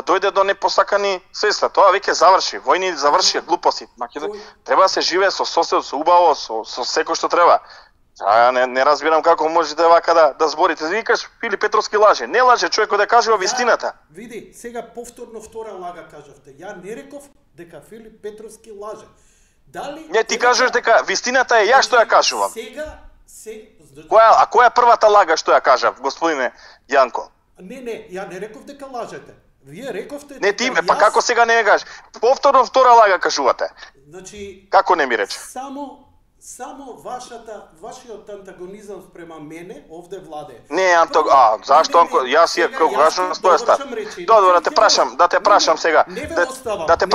дојде до непосакани средства. Тоа веќе заврши, војни заврши, глупости. Треба да се живее со сосед, со убаво, со секој што треба. Не разбирам како можете вака да зборите. Викаш Филип Петровски лаже. Не лаже, човекот да кажува вистината. Види, сега повторно втора лага кажавте. Ја не реков дека Филип Петровски лаже. Дали... Не, ти кажуваш дека вистината е ја што ја кажувам. Сега која е првата лага што ја кажав, господине Јанко? Не, ја не реков дека лажете. Вие рековте... Не, ти, па како сега не ја кажеш? Повторно втора лага кажувате. Значи... Како не ми рече? Само вашиот антагонизам спрема мене овде владе. Не, зашто јас ја кажам своја став. Добро, да те прашам сега. Да те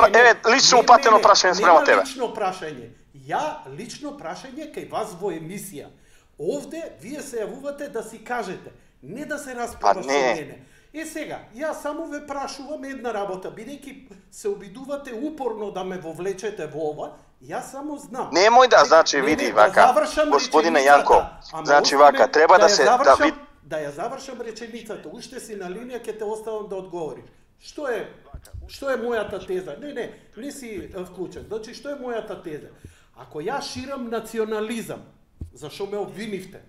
лично упатено прашање спрема тебе. Лично прашање. Ја лично прашање кај вас во емисија. Овде вие се јавувате да си кажете, не да се расправаш со мене. Сега, јас само ве прашувам една работа, бидејќи се обидувате упорно да ме вовлечете во ова, јас само знам. Немој да, значи, види вака, господине Јанко, значи вака, треба да се... Да ја завршам реченицата, уште си на линија, ќе те оставам да одговориш. Што е мојата теза? Не си вклучен. Значи, што е мојата теза? Ако ја ширам национализам, зашо ме обвинивте,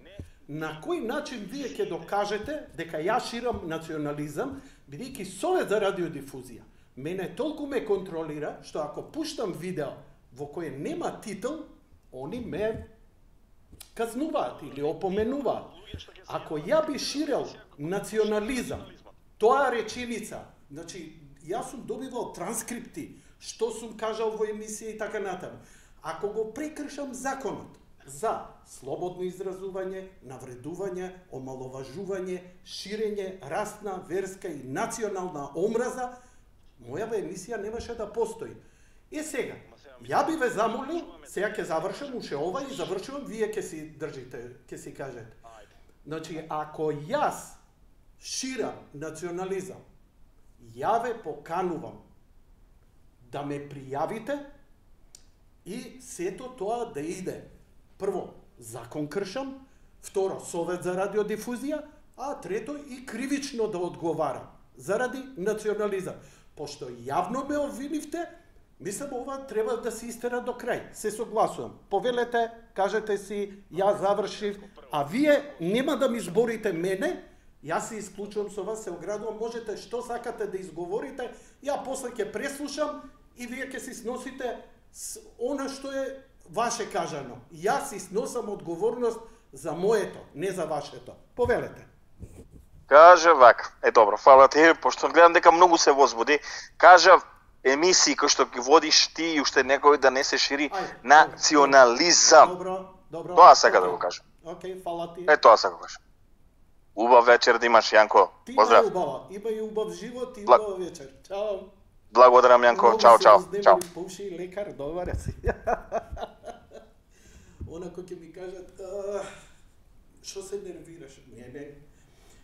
на кој начин вие ќе докажете дека ја ширам национализам, бидејќи Совет за радиодифузија мене толку ме контролира, што ако пуштам видео во кој нема титул, они ме казнуваат или опоменуваат. Ако ја би ширел национализам, тоа реченица, значи, јас сум добивал транскрипти, што сум кажал во емисија и така натаму. Ако го прекршам законот за слободно изразување, навредување, омаловажување, ширење расна, верска и национална омраза, мојава емисија немаше да постои. Сега, ја би ве замолил, сега ќе завршам уште ова и завршувам, вие ќе си држите, ќе си кажете. Значи, ако јас ширам национализам, ја ве поканувам да ме пријавите и сето тоа да иде. Прво, закон кршам, второ, Совет за радиодифузија, а трето и кривично да одговарам заради национализам. Пошто јавно ме обвинивте, мислам ова треба да се истера до крај. Се согласувам. Повелете, кажете си, ја завршив, а вие нема да ми зборите мене, јас се исклучувам со вас, се оградувам, можете што сакате да изговорите, ја после ќе преслушам и вие ќе си сносите она што е ваше кажано. Јас си сносам одговорност за моето, не за вашето. Повелете. Кажа вака. Добро, фала ти, пошто гледам дека многу се возбуди. Кажа емисии кои што ги водиш ти и уште некој да не се шири национализам. Добро. Тоа сака да го кажам. Океј, фала ти. Тоа сака го кажам. Убав вечер да имаш, Јанко. Поздрав. Има и убав живот и убава вечер. Чао. Благодарам, Јанко. Чао. Чао. Пуши лекар, добре си. Онако ќе ми кажат, што се нервираш? Не.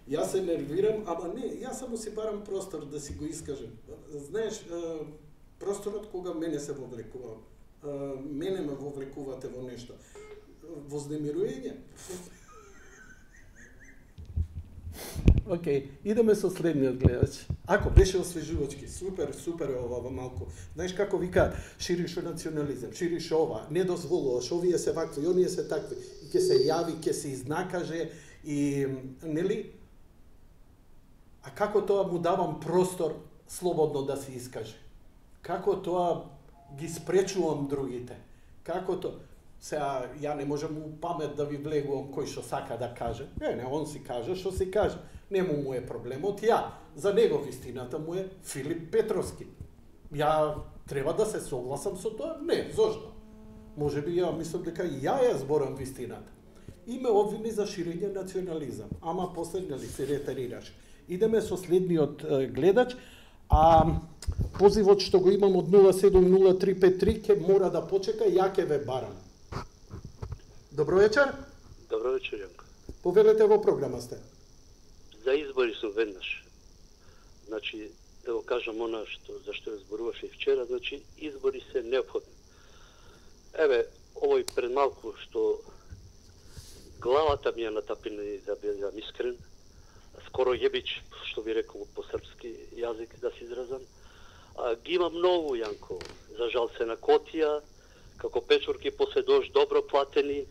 Јас се нервирам, ама не, јас само си барам простор да си го искажем. Знаеш, просторот кога мене се вовлекува, мене ме вовлекувате во нешто. Вознемируење. Океј, идеме со следниот гледач. Ако беше освежувачки, супер е ова малку. Знаеш како вика, шириш национализам, шириш ова, не дозволуваш, овие се вакви, оние се такви, и ќе се јави, ќе се изнакаже и нели? A kako тоа му давам простор слободно да се искаже? Како тоа ги спречувам другите? Како тоа? Сега, ја не можам у памет да ви влегувам кој што сака да каже. Не, он си каже што си каже. Нему му е проблемот. Ја, за него вистината му е Филип Петровски. Ја треба да се согласам со тоа? Не, зошто? Може би ја мислам дека ја зборам вистината. Име обвини за ширење национализам, ама после нели се ретарираш. Идеме со следниот гледач, а позивот што го имам од 070353 ќе мора да почека, ја ќе ве барам. Добро вечер. Добро вечер, Јанко. Повелете во програма сте. За избори сум веднаш. Значи, да го кажам она за што ја зборуваше и вчера, значи, избори се неопходни. Еве, овој пред малку што главата ми ја натапина, да бидам искрен, скоро јебич, што би рекол по српски јазик да се изразам. Ги има многу, Јанко. За жал се на котија, како печурки после дожд, добро платени,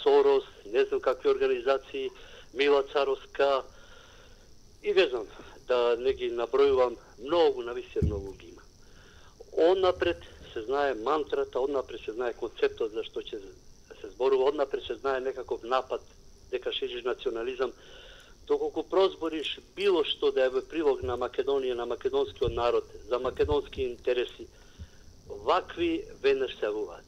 Сорос, не знам какви организации, Мила Царовска, и не знам, да не ги набројувам, многу, нависе многу ги има. Однапред се знае мантрата, однапред се знае концептот за што ќе се зборува, однапред се знае некаков напад дека шириш национализам. Доколку прозбориш било што да е во прилог на Македонија, на македонскиот народ, за македонски интереси, вакви веднаш се јавуваат.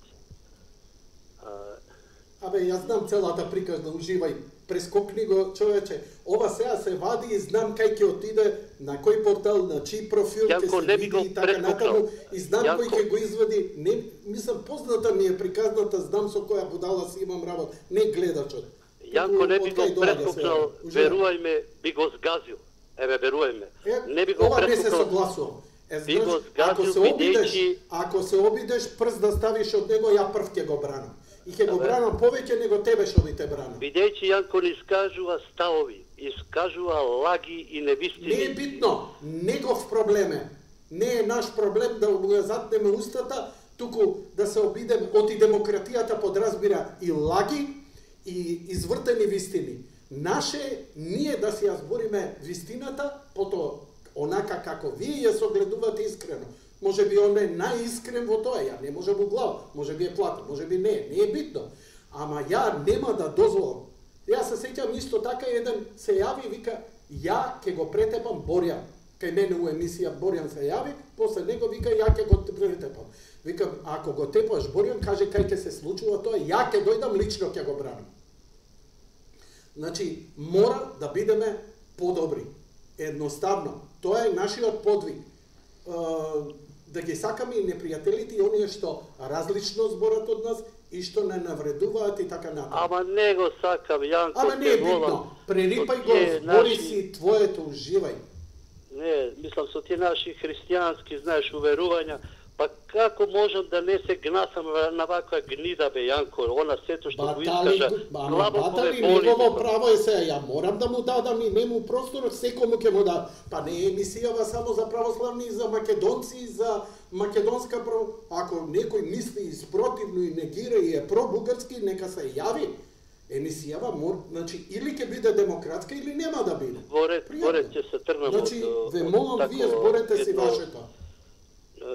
Абе, јас знам целата приказна, уживај, прескокни го, човече. Ова сега се вади и знам кај ќе отиде, на кој портал, на чиј профил ќе се види и така натаму, и знам кој ќе го извади. Не, мислам, позната ми е приказната, знам со која будала си имам работа, не гледачот. Јанко не би го прескокнал, верувај ме, би го сгазил. Еве, верувај ме. Не би го ова не се прескокнал. согласувам. Би го сгазил, бидејќи... Ако се обидеш прст да ставиш од него, ја прв ќе го бранам. И ќе го бранам повеќе него тебе што би те бранам. Бидејќи Јанко не искажува ставови, искажува лаги и невистини. Не е битно, негов проблем е. Не е наш проблем да му затнеме устата, туку да се обидем од и демократијата подразбира и лаги и извртени вистини. Наше ние да си ја збориме вистината, потоа онака како вие ја согледувате искрено. Може би он е најискрен во тоа, ја не може му глава, може би е платен, може би не е битно. Ама ја нема да дозволам. Јас се сеќам исто така, еден се јави и вика, ја ќе го претепам Борјан. Кај мене у емисија Борјан се јави, после него вика, ја ќе го претепам. Викам, ако го тепаш Борјан, каже кај ќе се случува тоа, ја ќе дојдам лично ќе го бранам. Значи, мора да бидеме подобри. Едноставно. Тоа е нашиот подвиг. Да ги сакаме и непријателите и оние што различно зборат од нас и што не навредуваат и така натаму. Ама не го сакам, Јанко. Ама не е битно. Прерипај го, збори си твоето, уживај. Не, мислам со тие наши христијански, знаеш, уверувања, па како можам да не се гнасам на ваква гнида, бе, Јанко, она сето што го искажа, глабоко ме боли. Негово право е се, ја морам да му дадам и нему простор, секому ќе му дадам. Па не е емисијава само за православни, за македонци, за македонска право. Ако некој мисли испротивно и негира и е пробугарски, нека се јави. Емисијава значи или ќе биде демократска или нема да биде. Во ред ќе се трнам. Значи, ве молам, вие зборете си вашето.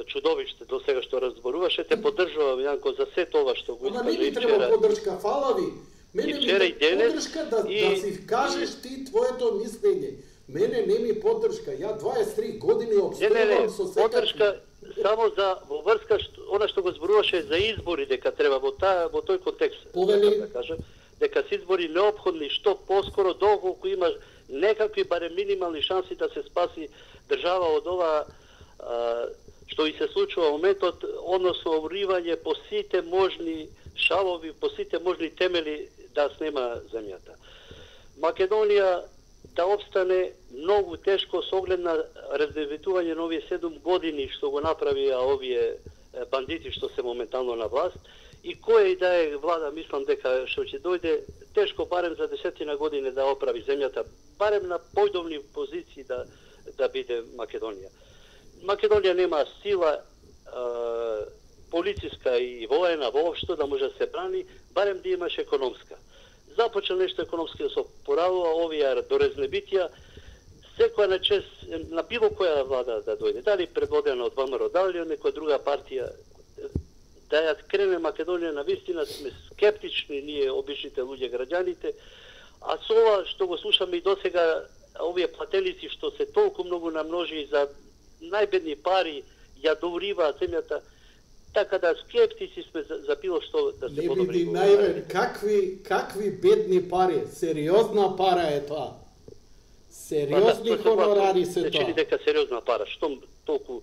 Чудовиште до сега што разборуваше, те поддржувам, Јанко, за се тоа што го искажа и вчера. Ама не ми треба поддршка, фала ви. Мене ми треба поддршка да си кажеш ти твоето мислење. Мене не ми поддршка. Ја 23 години обстојувам со секакви. Поддршка само за во врска она што го зборуваше за избори, дека треба во тој контекст. Повели, да кажа, дека се избори неопходни што поскоро доколку има некакви барем минимални шанси да се спаси држава од ова што и се случува во моментот, односно уривање по сите можни шавови, по сите можни темели да снема земјата. Македонија да обстане многу тешко со оглед на раздевитување на овие 7 години што го направија овие бандити што се моментално на власт и која и да е влада, мислам дека што ќе дојде тешко барем за 10 години да оправи земјата, барем на појдовни позиции да биде Македонија. Македонија нема сила полициска и воена воопшто да може да се брани, барем да имаш економска. Започна нешто економски да се опоравува, овие дорезнебитија секоја на чест на било која влада да дојде, дали предводена од ВМРО, дали од некоја друга партија, да ја крене Македонија, на вистина сме скептични ние обичните луѓе, граѓаните, а со ова што го слушаме и досега, овие плателици што се толку многу намножи за најбедни пари, ја доуриваат земјата, така да скептици сме за било што да се подобри. Не биди наивен, какви бедни пари, сериозна пара е тоа. Сериозни хонорари се тоа. Се чини дека сериозна пара, што толку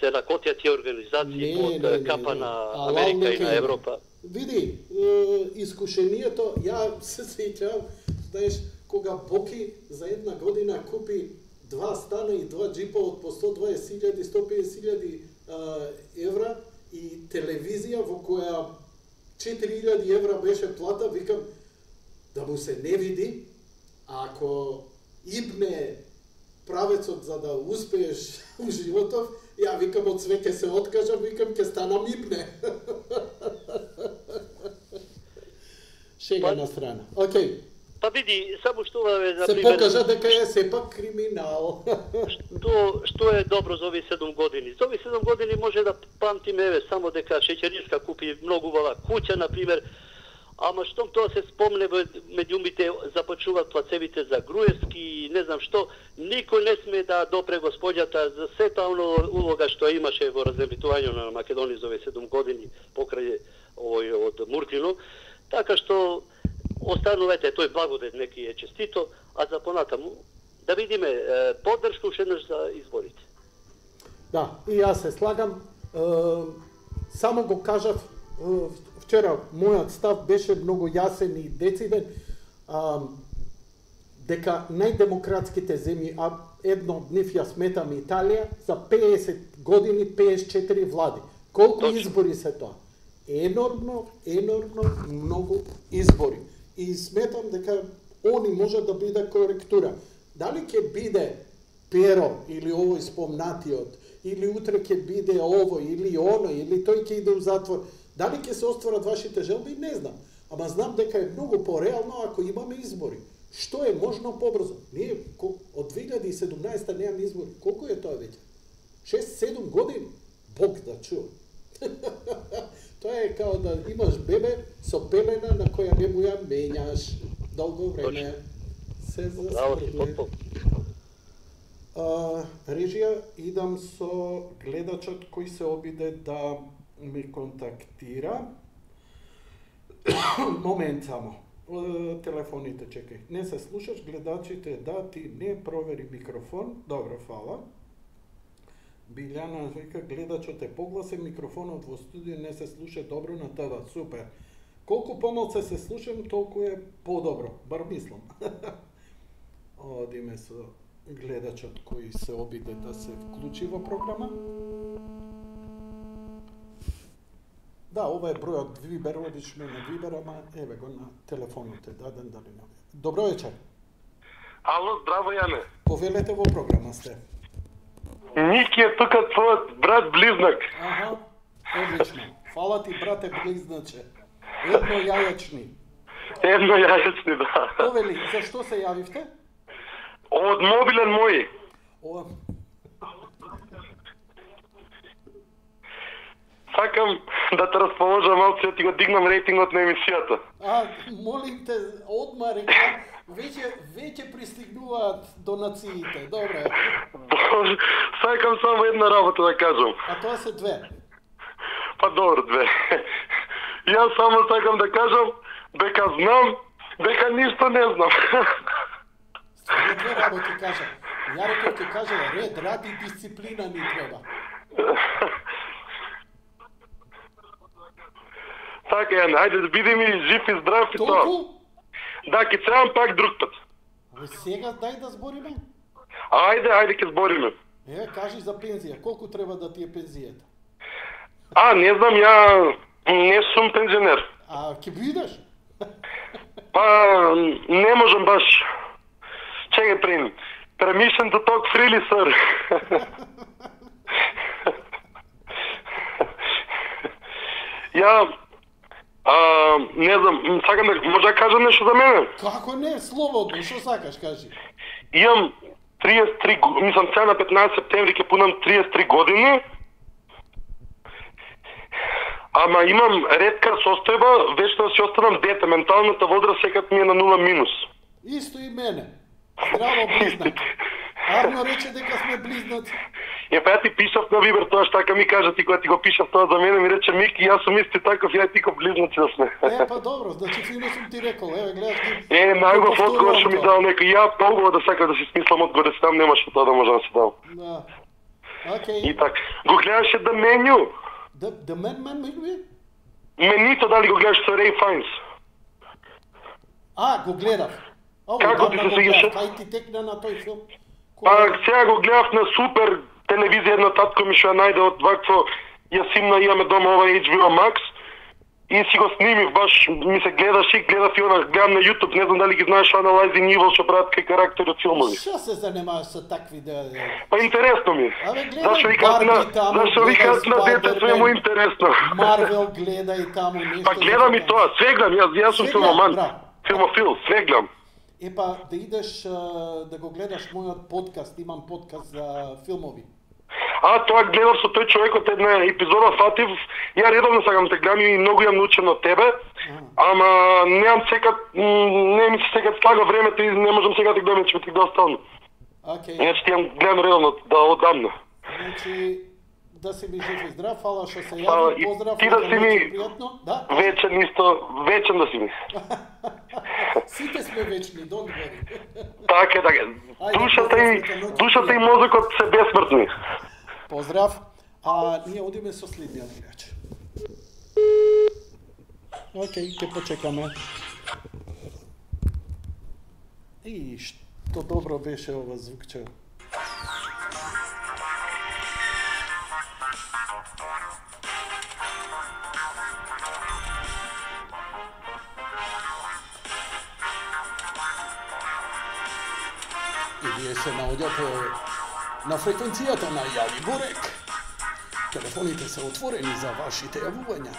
се накотија тие организации под капа на Америка и на Европа. Види, искушението, ја се сеќавам, знаеш, кога Боки за една година купи 2 стана и 2 джипа од по 120.000, 150.000 евра и телевизија во која 4.000 евра беше плата, викам да му се не види, ако ипне правецот за да успееш у животов, ја викам од све ке се откажам, викам ке станам ипне. Шега на страна. Океј. Па види, само што е за се пример... покажа дека е сепак криминал. Што е добро за овие 7 години? За овие 7 години може да памтиме, еве, само дека Шеќеринска купи многу убава куќа, например, ама штом тоа се спомне медиумите започнуваат плацевите за Груевски и не знам што, никој не сме да допре господјата за сета улога што имаше во раземитувањето на Македонија за овие 7 години покрај овој од Муртино, така што останувате, тој благодет неки е честито, а за понатаму да видиме поддршка уште еднаш за изборите. Да, и јас се слагам. Само го кажав вчера, мојот став беше многу јасен и дециден, дека најдемократските земји, а едно од нив ја сметам Италија, за 50 години 54 влади. Колку избори се тоа? Енормно многу избори. И сметам дека они може да биде коректура. Дали ќе биде Перо или овој спомнатиот, или утре ќе биде овој или оној, или тој ќе иде у затвор, дали ќе се остварат вашите желби, не знам. Ама знам дека е многу пореално ако имаме избори. Што е можно побрзо? Ние од 2017 немаме избори. Колку е тоа веќе? 6-7 години? Бог да чува. Тоа е као да имаш бебе со пелена на која не му ја менјаш долго време. Се засврдуе. Режија, идам со гледачот кој се обиде да ми контактира. Момент само. Телефоните чекај. Не се слушаш, гледачите, да, ти не провери микрофон. Добро, фала. Билјана вика, гледачот е погласен, микрофонот во студио не се слуша добро на ТВ. Супер. Колку помалце се слушам, толку е подобро. Бар мислам. Одиме со гледачот кој се обиде да се вклучи во програма. Да, ова е бројот Вибер, одично на Вибер, ама еве го на телефонот е даден, дали не. Добро вечер. Ало, здраво, Јане. Повелете во програма сте. Ники е тука твојот брат близнак. Аха, одлично. Фала ти, брате близначе. Едно јајачни. Едно јајачни, да. Повели, зашто се јавивте? Од мобилен мој. Сакам да те расположам малце, да ти го дигнам рейтингот на емисијата. Молим те, одма река, веќе пристигнуваат донациите, добре. Сакам само една работа да кажам. А тоа се 2. Па добро, 2. Јас само сакам да кажам дека знам, дека ништо не знам. Само 2 работи кажа. Јарко ќе каже, ред, рад и дисциплина ни треба. Така, Јане, ајде да бидеме жив и здрав и тоа. Толку? Да, ќе цеам пак друг пат. Сега дај да збориме? Ајде ќе збориме. Кажи за пензија, колку треба да ти е пензијата? Не знам, ја не сум пензионер. Ќе бидеш? Па, не можам баш. Чекај прим. Permission to talk freely, sir. Ја не знам, сакам да може да кажам нешто за мене. Како не, слободно, што сакаш, кажи. Имам 30 33, мислам сега на 15 септември ќе пунам 33 години. Ама имам ретка состојба, вечно да си останам дете, менталната возраст секад ми е на 0-. Исто и мене. Здраво, близнак. Арно рече дека сме близнаци. Па ја ти пишав на Вибер, тоа така ми кажа ти кога ти го пишав тоа за мене, ми рече Мики, јас сум исти таков, ја и ти ко близнаци да сме. Па добро, значи фино сум ти рекол, еве гледаш ги. Најубав одговор што ми дал некој, ја толкова да сакам да си смислам одговор, сам немаше тоа да може да се дал. Да. Океј. И така, го гледаше The Menu. The Menu? Менито, дали го гледаш со Рей Фајнс? Го гледав. Како ти се свиѓаше? Кај ти текна на тој филм? Сега го гледав на супер телевизија, една татко ми што ја најде од вакво, ја симна, имаме дома ова HBO Max и си го снимив, баш ми се гледаш и гледав и она, гледам на YouTube, не знам дали ги знаеш Analyzing Evil што прават кај карактери од филмови. Што се занимаваш со такви да... Па интересно ми. Зашто викаат на детето е му интересно. Марвел гледа и таму нешто. Па гледам и тоа, све гледам, јас сум филмоман. Филмофил, све гледам. Епа, да идеш да го гледаш мојот подкаст, имам подкаст за филмови. Тоа гледав со тој човекот една епизода фатив, ја редовно сакам те гледам и многу јам научен од тебе, ама немам секад, не ми се секад слага времето и не можам сега да гледам, че ми ти достално. Значи ти јам гледам редовно, да одамна. Значи, да си ми жив и здрав, фала што се јави, поздрав, ти да си ми да? вечен исто, вечен да си ми. Сите сме вечни, don't worry. Така. Душата и мозокот се бесмртни. Поздрав. Ние одиме со следниот играч. Океј, ќе почекаме. И што добро беше ова звукче. И вие се наоѓате на фреквенцијата на Јави Бурек. Телефоните се отворени за вашите јавувања.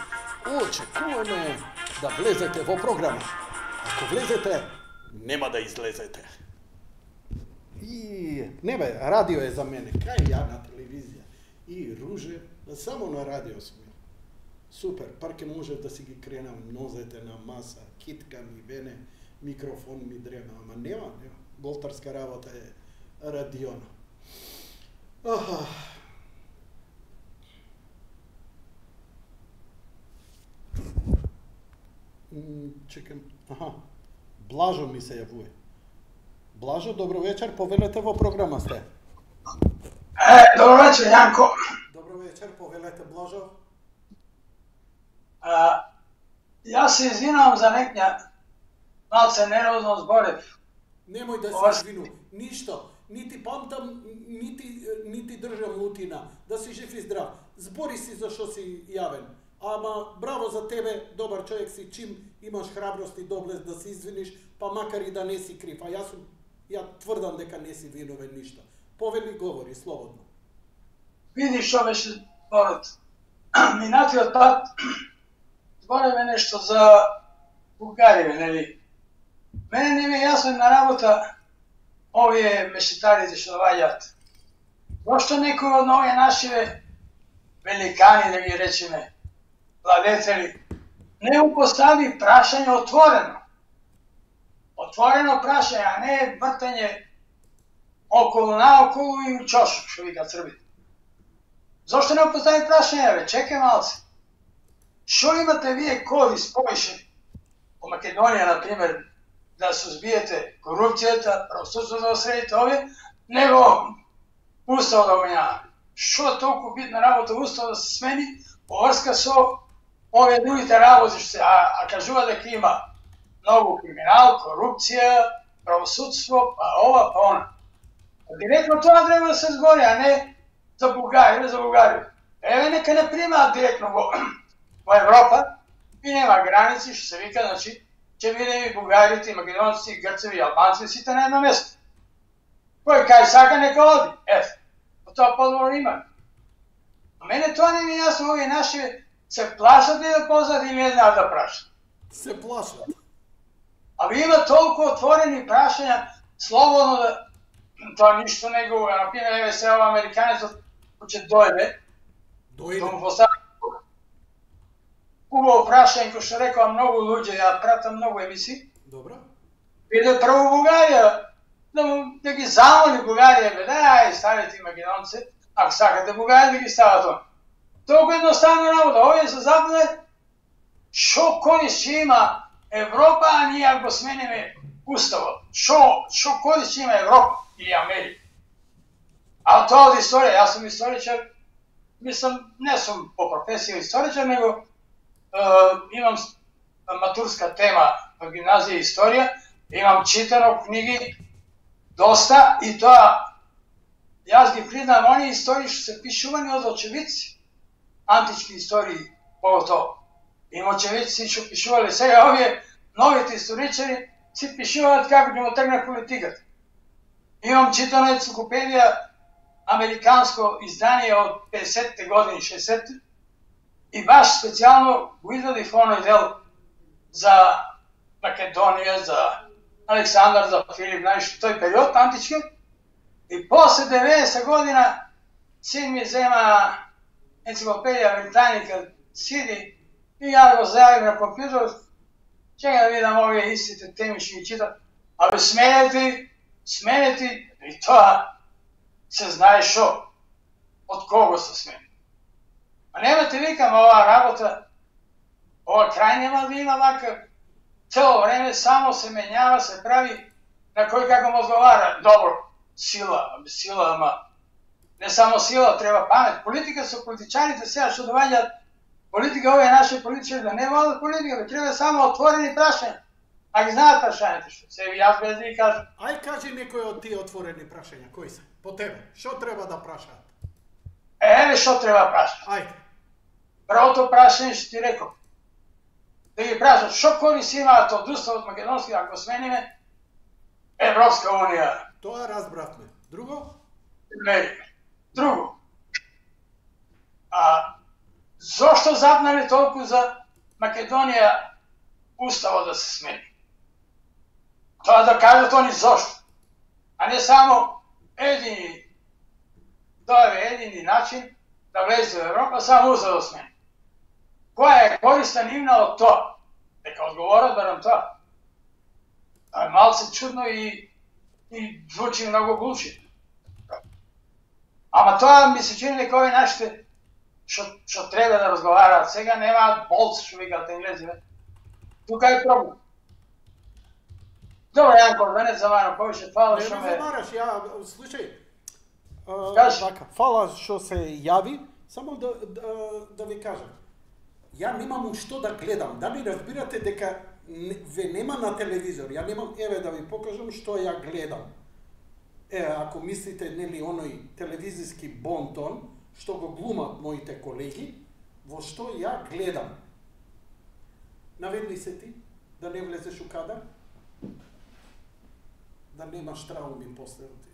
Очекуваме да влезете во програма. Ако влезете, нема да излезете. И не бе, радио е за мене. Кај ја на телевизија? И руже, само на радио сум. Супер, пар ке може да си ги кренам нозете на маса, китка ми вене, микрофон ми дрема, ама нема. Голтарска работа е радиона. Чекам. Блажо ми се јавува. Блажо, добро вечер, повелете во програма сте. Добро вечер, Јанко. Добро вечер, повелете, Блажо. Јас се извинувам за некоја малце нервозно зборев. Немој да се извину, ништо. Нити памтам, нити држам лутина. Да си жив и здрав. Збори си за што си јавен. Ама браво за тебе, добар човек си, чим имаш храброст и доблес да се извиниш, па макар и да не си крив. Ја тврдам дека не си виновен ништо. Повели, говори, слободно. Види што беше зборот. Минатиот пат збореве нешто за Бугарија, нели? Мене не ми е јасно на работа овие мешетарите што доаѓаат. Зошто некој од овие нашиве великани, да ги речеме, владетели, не му постави прашање отворено. Отворено прашање, а не вртање околу наоколу и у чошок, што вика Црбите. Зошто не му постави прашање, бе? Чекај малце. Што имате вие корис повише по Македонија, например, да сузбиете корупцијата, правосудството да средите овие, него Устав да менјава. Што толку битна работа Устав да се смени во врска со овие другите работи што се, а кажува дека има многу криминал, корупција, правосудство, па ова, па она. Директно тоа треба да се збори, а не за Бугарија. Еве нека не примаат директно во Европа и нема граници, што се вика, значи, ќе видим и бугарите, и македонци, и грцеви, и албанци, сите на едно место. Кој кај сака, нека оди. По тоа подобро има. А мене тоа не ми е јасно, овие наши се плашат ли да позад или не знаат да прашат? Се плашат. А ви има толку отворени прашања, слободно тоа ништо не говори. Например, еве се ова американецот ќе дојде, му постави убаво прашање, кој што рекоа многу луѓе, ја пратам многу емисии. Добро. Иде прво Бугарија, да ги замоли Бугарија, бе, дај, ставите македонци, ако сакате Бугарија да ги стават он. Толку едноставна работа, овие се запнале, шо корист ќе има Европа, а ние ако го смениме уставот. Шо корист ќе има Европа или Америка? А тоа од историја, јас сум историчар, мислам, не сум по професија историчар, него имам матурска тема во гимназија историја, имам читано книги доста и тоа јас ги признам оние истории што се пишувани од очевидци, антички истории, поготово. Има очевидци што пишувале, сега овие новите историчари си пишуваат како ќе му тргне политиката. Имам читано енциклопедија, американско издание од 50-те години, 60-те, и баш специјално го извадив оној дел за Македонија, за Александар, за Филип, знаеш, тој период антички, и после 90 година син ми зема енциклопедија Британика, сиди, и ја го зајавим на компјутер, чека да видам овие истите теми што ги читам, абе сменети, и тоа се знае шо, од кого се смени. А немате, викам, оваа работа, ова крај нема да има вака, цело време само се менјава, се прави на кој како му одговара. Добро, сила, ама не само сила, треба памет. Политика со политичаните сега што доваѓаат политика, овие наши политичари да не водат политика, треба само отворени прашања. А ги знаат прашањата што се јас без да ги кажам. Ај кажи некој од тие отворени прашања, кои се? По тебе, што треба да прашаат? Еве што треба прашаат. Ајде. Првото прашање што ти реков. Да ги прашат што корист имаат од уставот македонски ако смениме Европска унија. Тоа разбравме. Друго? Не. Друго. Зошто запнале толку за Македонија уставот да се смени? Тоа да кажат они зошто. А не само едини начин да влезе во Европа, само устав да смени. Која е користа нивна од тоа? Дека одговорат барам тоа. А малце чудно и звучи многу булшит. Ама тоа ми се чини дека овие нашите што треба да разговараат сега немаат болц што викаат енглезите. Тука е проблем. Добро, Јанко, мене замарам повеќе, фала што ме... Не замараш, слушај, Кажи. фала што се јави, само да ви кажам. Ја немам што да гледам. Дали разбирате дека ве нема на телевизор? Ја немам, еве да ви покажам што ја гледам. Ако мислите, нели, оној телевизиски бонтон, што го глумат моите колеги, во што ја гледам. Наведни се ти, да не влезеш у кадар? Да немаш трауми после ти.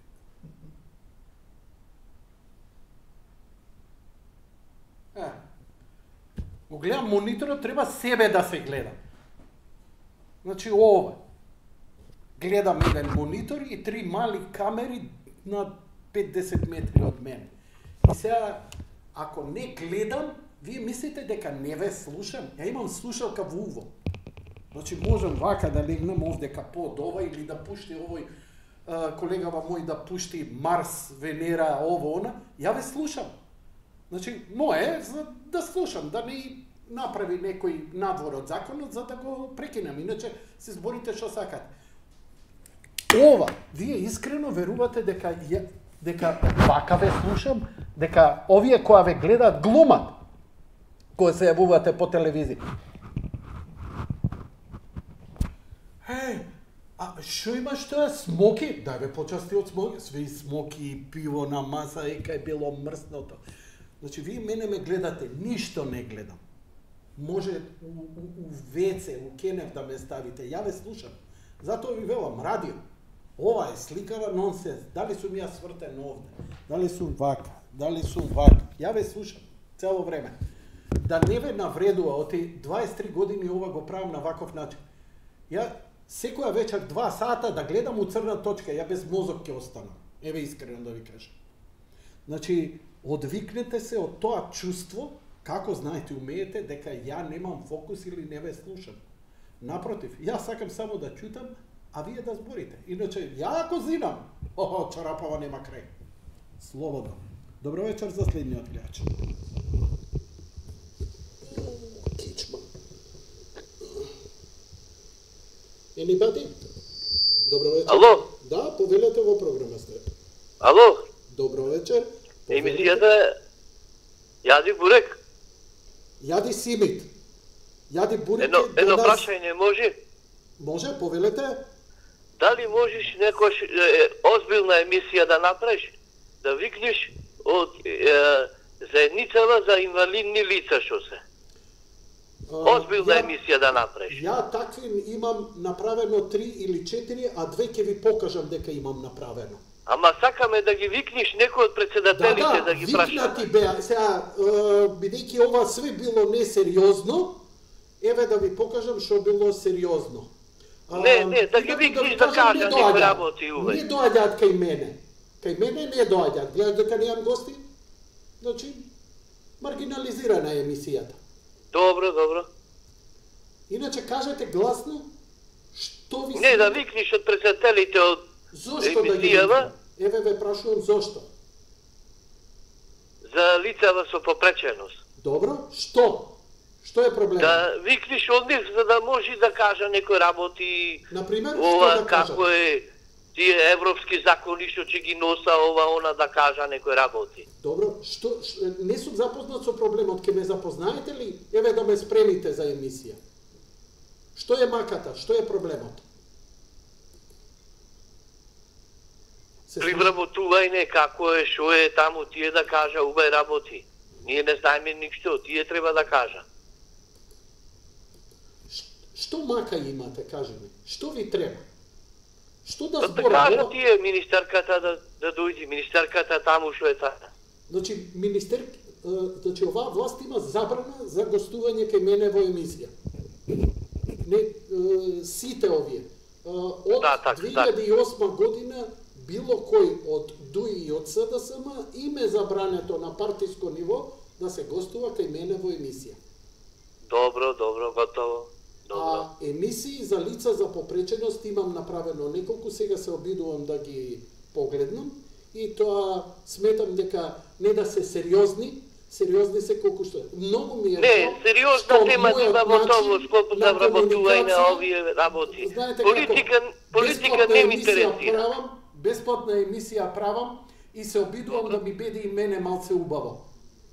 Го гледам мониторот, треба себе да се гледа. Значи ова. Гледам еден монитор и 3 мали камери на 50 метри од мене. И сега, ако не гледам, вие мислите дека не ве слушам? Ја имам слушалка во уво. Значи можам вака да легнам овдека под ова или да пушти овој колегава мој да пушти Марс, Венера, ово, она. Ја ве слушам. Значи, мое за да слушам, да не направи некој надвор од законот за да го прекинам. Иначе се зборите што сакате. Ова, вие искрено верувате дека вака ве слушам, дека овие која ве гледаат глумат, кои се јавувате по телевизија. А што имаш тоа смоки? Дај бе почасти од смоки. Све смоки, пиво на маса и кај било мрсното. Значи, вие мене ме гледате, ништо не гледам. Може у веце, у кенев да ме ставите, ја ве слушам. Затоа ви велам, радио. Ова е сликава нонсенс. Дали сум ја свртен овде? Дали сум вака? Дали сум вака? Ја ве слушам цело време. Да не ве навредува, оти 23 години ова го правам на ваков начин. Ја секоја вечер 2 сата да гледам у црна точка, ја без мозок ќе останам. Еве искрено да ви кажам. Значи, одвикнете се од тоа чувство, како знаете, умеете, дека ја немам фокус или не ве слушам. Напротив, јас сакам само да чутам, а вие да зборите. Иначе, ја ако зинам, чарапава нема крај. Слободно. Добро вечер за следниот гледач. Кичма. Anybody? Добро вечер. Ало? Да, повелете во програма сте. Ало? Добро вечер. Емисијата Јади Бурек. Јади Симит. Јади Бурек. Едно прашање може? Може, повелете. Дали можеш некош озбилна емисија да направиш? Да викнеш од заедницава за инвалидни лица што се? Озбилна емисија да направиш. Ја такви имам направено 3 или 4, а 2 ќе ви покажам дека имам направено. Ама сакаме да ги викнеш некој од председателите да ги прашаш. Да, викнати беа. Сега, бидејќи ова све било несериозно, еве да ви покажам што било сериозно. Не, да ги викнеш да кажа некој работи увек. Не доаѓаат кај мене. Кај мене не доаѓаат. Гледаш дека немам гости? Значи, маргинализирана е емисијата. Добро. Иначе кажете гласно што ви... Не, да викнеш од председателите од Зошто да ги викнем? Еве ве прашувам зошто. За лицава со попреченост. Добро, што? Што е проблемот? Да викнеш од нив за да може да кажа некој работи. Например, ова што да кажа? како е тие европски закони што ќе ги носа ова она да кажа некој работи. Добро, што не сум запознат со проблемот, ќе ме запознаете ли? Еве да ме спремите за емисија. Што е маката? Што е проблемот? При вработување како е, што е таму, тие да кажа убај работи. Ние не знаеме ништо, тие треба да кажа. Што мака имате, кажи ми? Што ви треба? Што да Да зборам? кажа тие министерката да дојде, министерката таму што е таа. Значи, значи оваа власт има забрана за гостување кај мене во емисија. Не, сите овие. Од 2008 година било кој од ДУИ и од СДСМ им е забрането на партиско ниво да се гостува кај мене во емисија. Добро, готово. А емисии за лица за попреченост имам направено неколку, сега се обидувам да ги погледнам и тоа сметам дека не да се сериозни се колку што. Многу ми е Не, сериозна тема има во тоа скоп за вработување на овие работи. Политика не ми интересира. Бесплатна емисија правам и се обидувам да ми биде и мене малце убаво.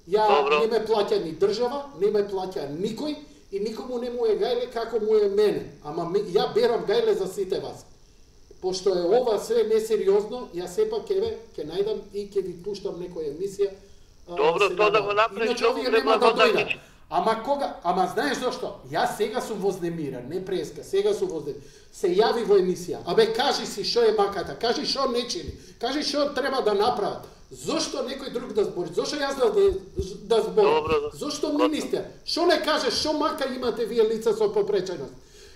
Ја не ме плаќа ни држава, не ме плаќа никој и никому не му е гајле како му е мене. Ама ја берам гајле за сите вас. Пошто е ова све несериозно, ја сепак ќе најдам и ќе ви пуштам некоја емисија. Добро, тоа да го направиш, иначе овие нема да дојдат. Ама знаеш зашто? Јас сега сум вознемиран, не преска, сега сум вознемиран. Се јави во емисија. Абе, кажи си што е маката, кажи што не чини, кажи што треба да направат. Зошто некој друг да збори? Зошто јас да зборам? Зошто министер? Што не каже, што мака имате вие лица со попреченост?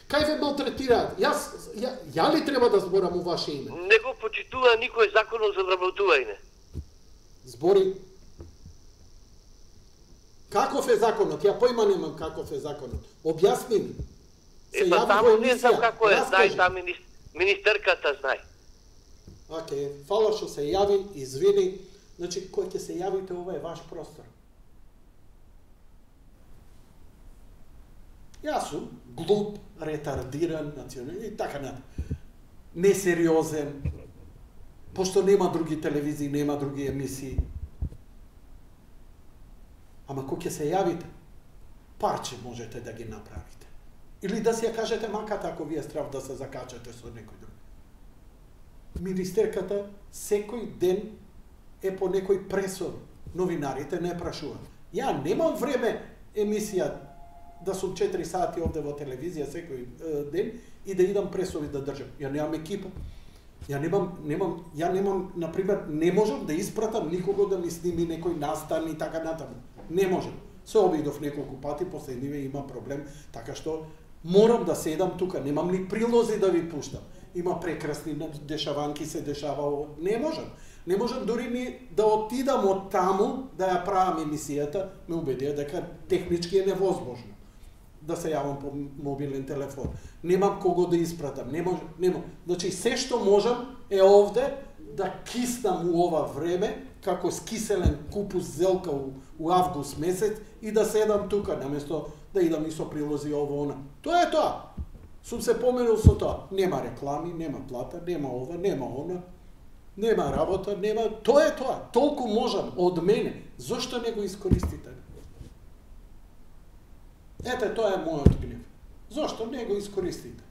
Кај ве малтретираат? Ја ли треба да зборам у ваше име? Не го почитува никој законот за вработување. Збори. Каков е законот? Ја појма немам каков е законот. Објасни ми. Па таму не знам како е, знај, там министерката знај. Океј, фала што се јави, извини. Значи, кој ќе се јавите, ова е ваш простор. Јас сум глуп, ретардиран, национален и така натаму. Несериозен, пошто нема други телевизии, нема други емисии. Ама кој ќе се јавите, парче можете да ги направите. Или да си ја кажете маката ако ви е страв да се закачате со некој друг. Министерката секој ден е по некој пресор. Новинарите не прашуваат. Ја немам време емисија да сум 4 сати овде во телевизија секој ден и да идам пресови да држам. Ја немам екипа. Ја немам, например, не можам да испратам никого да ми сними некој настан и така натаму. Не можам. Се обидов неколку пати, последниве има проблем, така што морам да седам тука, немам ни прилози да ви пуштам. има прекрасни дешаванки, се дешава. Не можам. Не можам дури ни да отидам од таму да ја правам емисијата, ме убедија дека технички е невозможно да се јавам по мобилен телефон. Немам кого да испратам, немам. Значи, се што можам е овде да киснам у ова време, како скиселен купус зелка у август месец и да седам тука, наместо да идам и со прилози ово она. Тоа е тоа. Сум се поменул со тоа. Нема реклами, нема плата, нема ова, нема она. Нема работа, нема... Тоа е тоа. Толку можам од мене. Зошто не го искористите? Ете, тоа е мојот гнев. Зошто не го искористите?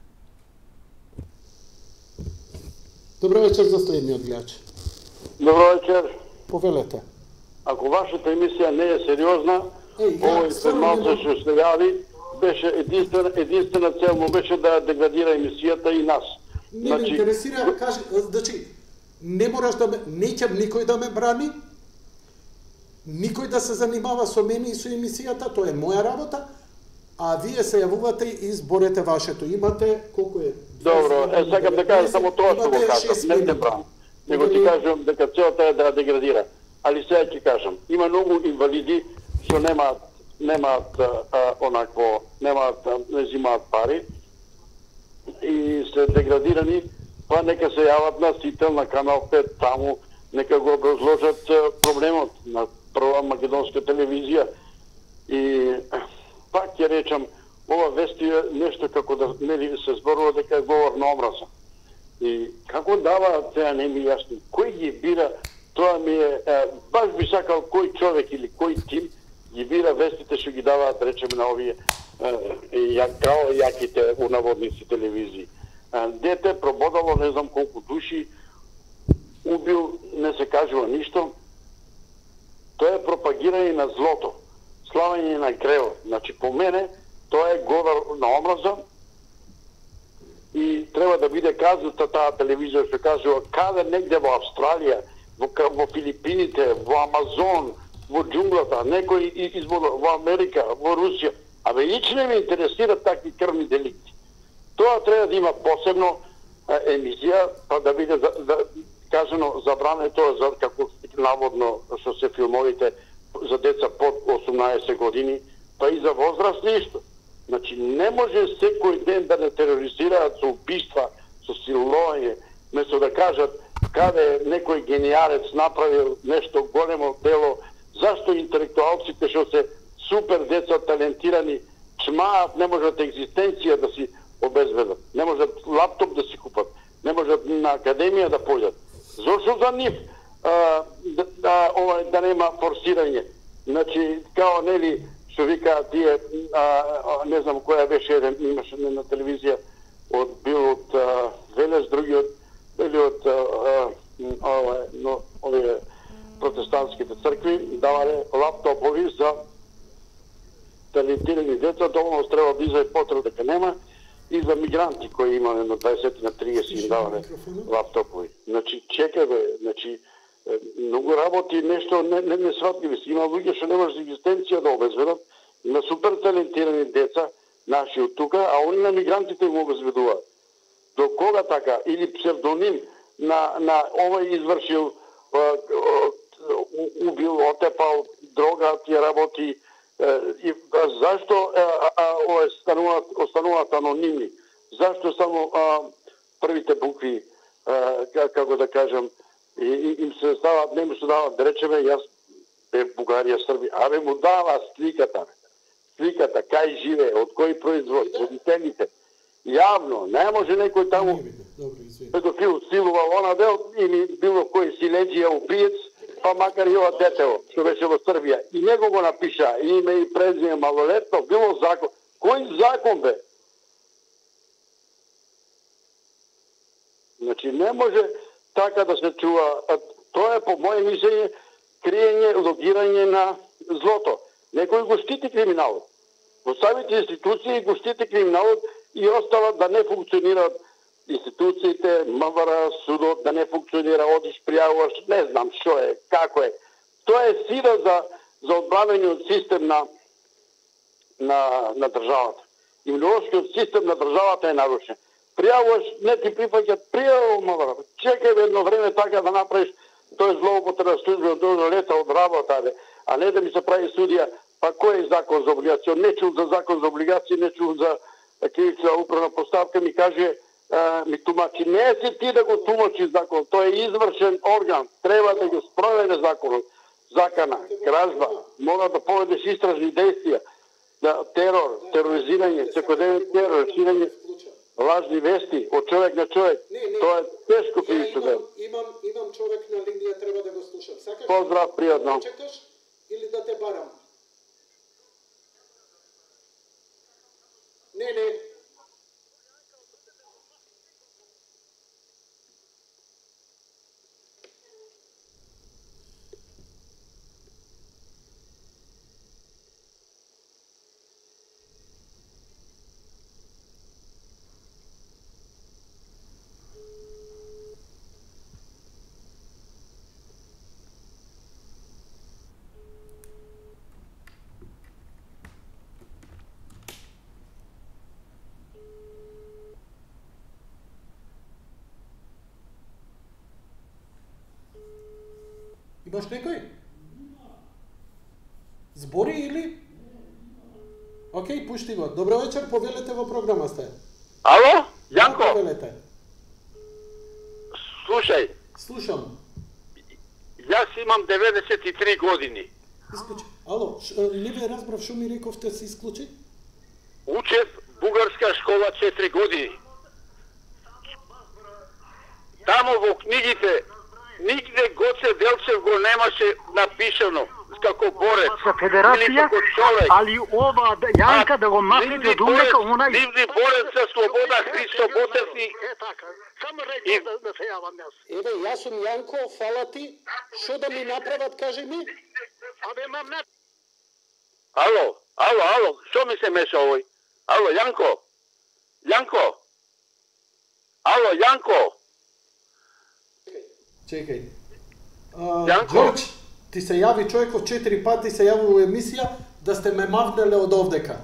Добро вечер за следниот гледач. Добро вечер. Повелете. Ако вашата емисија не е сериозна, овој фермалце што се јави, беше единствена цел му беше да деградира емисијата и нас. Не ме интересира, кажи, значи, не мораш да ме, неќам никој да ме брани, никој да се занимава со мене и со емисијата, тоа е моја работа, а вие се јавувате и изборете вашето. Имате, колку е? Добро, сакам да кажам само тоа што го кажам, не те бран. Него ти кажам дека целта е да деградира. Али сега ќе кажам, има многу инвалиди што немаат не взимаат пари и се деградирани, па нека се јават на Сител, на Канал 5, таму, нека го образложат проблемот на прва македонска телевизија. И пак ќе речам, ова вести е нешто како да нели се зборува дека е говор на омраза. И како дава, теа не ми јасно, кој ги бира, тоа ми е, баш би сакал кој човек или кој тим ги бира вестите што ги даваат, речеме, на овие као јаките унаводници телевизии. Дете прободало не знам колку души, убил, не се кажува ништо. Тоа е пропагирање на злото, славање на гревот. Значи, по мене, тоа е говор на омраза и треба да биде казната таа телевизија што кажува каде негде во Австралија, во Филипините, во Амазон, во џунглата, некој во Америка, во Русија. Абе, ич не ме интересират такви крвни деликти. Тоа треба да има посебно емисија, па да биде кажано забрането за како наводно што се филмовите за деца под 18 години, па и за возрастни исто. Значи, не може секој ден да не тероризираат со убиства, со силување, место да кажат каде некој генијалец направил нешто големо дело, зашто интелектуалците што се супер деца талентирани чмаат, не можат екзистенција да си обезбедат, не можат лаптоп да си купат, не можат на академија да појдат. Зошто за нив да нема форсирање? Значи, као нели што вика тие, не знам која беше еден, имаше на телевизија, бил од Велес, другиот, или од овие протестантските цркви, давале лаптопови за талентирани деца, доволно треба да изај потреб дека нема, и за мигранти кои имаме на 20 на 30 им давале лаптопови. Значи, чекај бе, значи, многу работи, нешто несватливи си. Има луѓе што немаш екзистенција да обезбедат, има супер талентирани деца, наши од тука, а они на мигрантите го обезбедуваат. До кога така? Или псевдоним на овој извршил, убил, отепал, дрога, тие работи. И зашто остануваат анонимни? Зашто само првите букви, како да кажам, им се стават, не му се дават, да речеме, јас Бугарија, Србија, абе му дава сликата, кај живее, од кој производ, родителите, јавно, не може некој таму педофил силува она дел или било кој силеđија убиец, па макар и ова детево, што беше во Србија, и него го напиша, име и презиме малолетно, било закон. Кој закон бе? Значи, не може така да се чува. Тоа е, по моје мислење, криење, логирање на злото. Некој го штити криминалот. Во самите институции го штити криминалот и остават да не функционираат институциите, МВР, судот, да не функционира, одиш, пријавуваш, не знам што е, како е. Тоа е сила за одбранење од систем на државата. Имунолошкиот систем на државата е нарушен. пријавуваш, не ти прифаќат пријаву, чекај едно време така да направиш, тоа е злоупотреба службено лета од работа, а не да ми се прави судија, па кој е закон за облигација? Не чул за закон за облигација, не чул за кривична управна поставка, ми каже, ми тумачи. Не си ти да го тумачи закон, тој е извршен орган, треба да го спроведе законот. Закана, кражба, мора да поведеш истражни действија, да терор, тероризирање, секојдневен терор, ширење лажни вести од човек на човек. Тоа е тешко кривично дело. Имам човек на линија, треба да го слушам. Сакаш? Поздрав, пријатно. Чекаш или да те барам? Не. Имаш некој? Збори или? Океј, пушти го. Добро вечер, повелете во програма сте. Ало, Јанко? Повелете. Слушај. Слушам. Јас имам 93 години. Исклучи. Ало, не ве разбрав што ми рековте, се исклучи? Учев бугарска школа 4 години. Тамо во книгите нигде Гоце Делчев го немаше напишано како борец. За федерација, али ова Јанка да го махнете од умека, онај... Нивни борец за слобода Христо Ботев и... Само рече да се јавам јас. Еве, јас сум Јанко, фала ти. Што да ми направат, кажи ми? Абе, мам не... Ало, што ми се меша овој? Ало, Јанко? Чекај. Јанко? Ѓорѓ, ти се јави човеков 4 пати, се јави во емисија да сте ме мавнеле од овдека.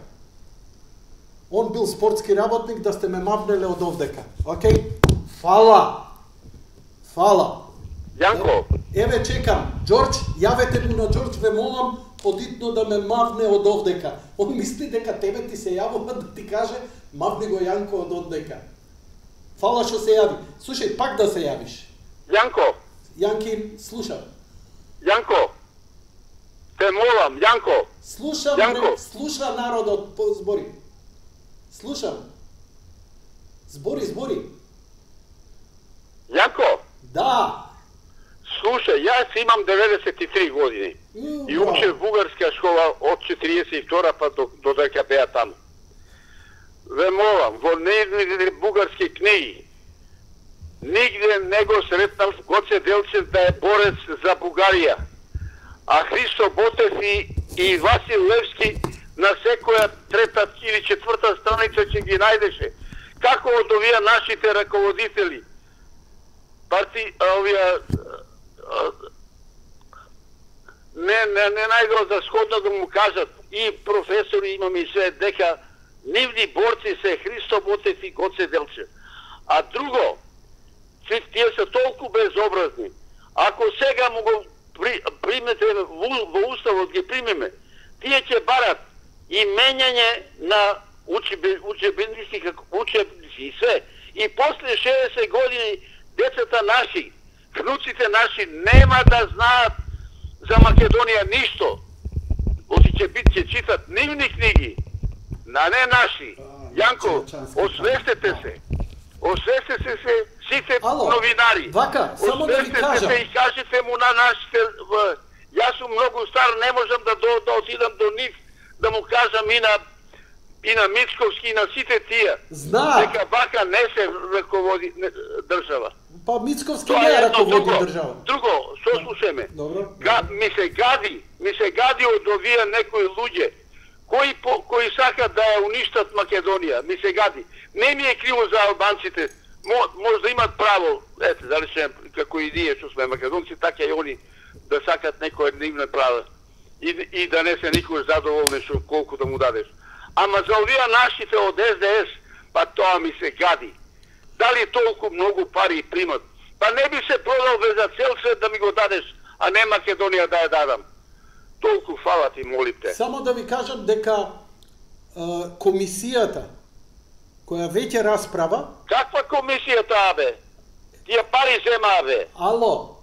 Он бил спортски работник, да сте ме мавнеле од овдека. Океј? Фала. Јанко? Еве чекам. Ѓорѓ, јавете му на Ѓорѓ, ве молам подитно да ме мавне од овдека. Он мисли дека тебе ти се јавува да ти каже мавни го Јанко од овдека. Фала што се јави. Слушај, пак да се јавиш. Јанко? Јанки, слушам. Јанко? Те молам, Јанко? Слушам, слуша народот, збори. Слушам. Збори. Јанко? Да. Слушај, јас имам 93 години и учев бугарска школа од 42 па до дека беа таму. Ве молам, во нивните бугарски книги нигде не го сретнав Гоце Делчев да е борец за Бугарија. А Христо Ботев и Васил Левски на секоја трета или четврта страница ќе ги најдеше. Како од овие нашите раководители, не најдел за сходно да му кажат и професори имаме и све дека нивни борци се Христо Ботев и Гоце Делчев. А друго, тие се толку безобразни. Ако сега му го примете во уставот ги примеме, тие ќе барат и менјање на учебници и све. И после 60 години децата наши, внуците наши нема да знаат за Македонија ништо. Оти ќе читат нивни книги, а не наши. Јанко, освестете се сите новинари. Вака, само да ви кажам. И кажете му на нашите... Јас сум многу стар, не можам да отидам до нив, да му кажам и на Мицковски, и на сите тие. Знаат. Дека вака не се раководи држава. Па Мицковски не е раководи држава. Друго, слушај ме. Добро. Ми се гади од овие некои луѓе кои сакат да ја уништат Македонија. Ми се гади. Не ми е криво за албанците. Може да имат право, да речем, како и ние што сме македонци, така и они да сакат некој нивна права. И да не се никој задоволни што колку да му дадеш. Ама за овие нашите од СДС, па тоа ми се гади. дали толку многу пари примат. Па не би се продал без за цел свет да ми го дадеш, а не Македонија да ја дадам. Толку фала ти, молим те. Само да ви кажам дека комисијата која веќе расправа... Каква комисијата, бе? Тие пари зема, бе. Ало,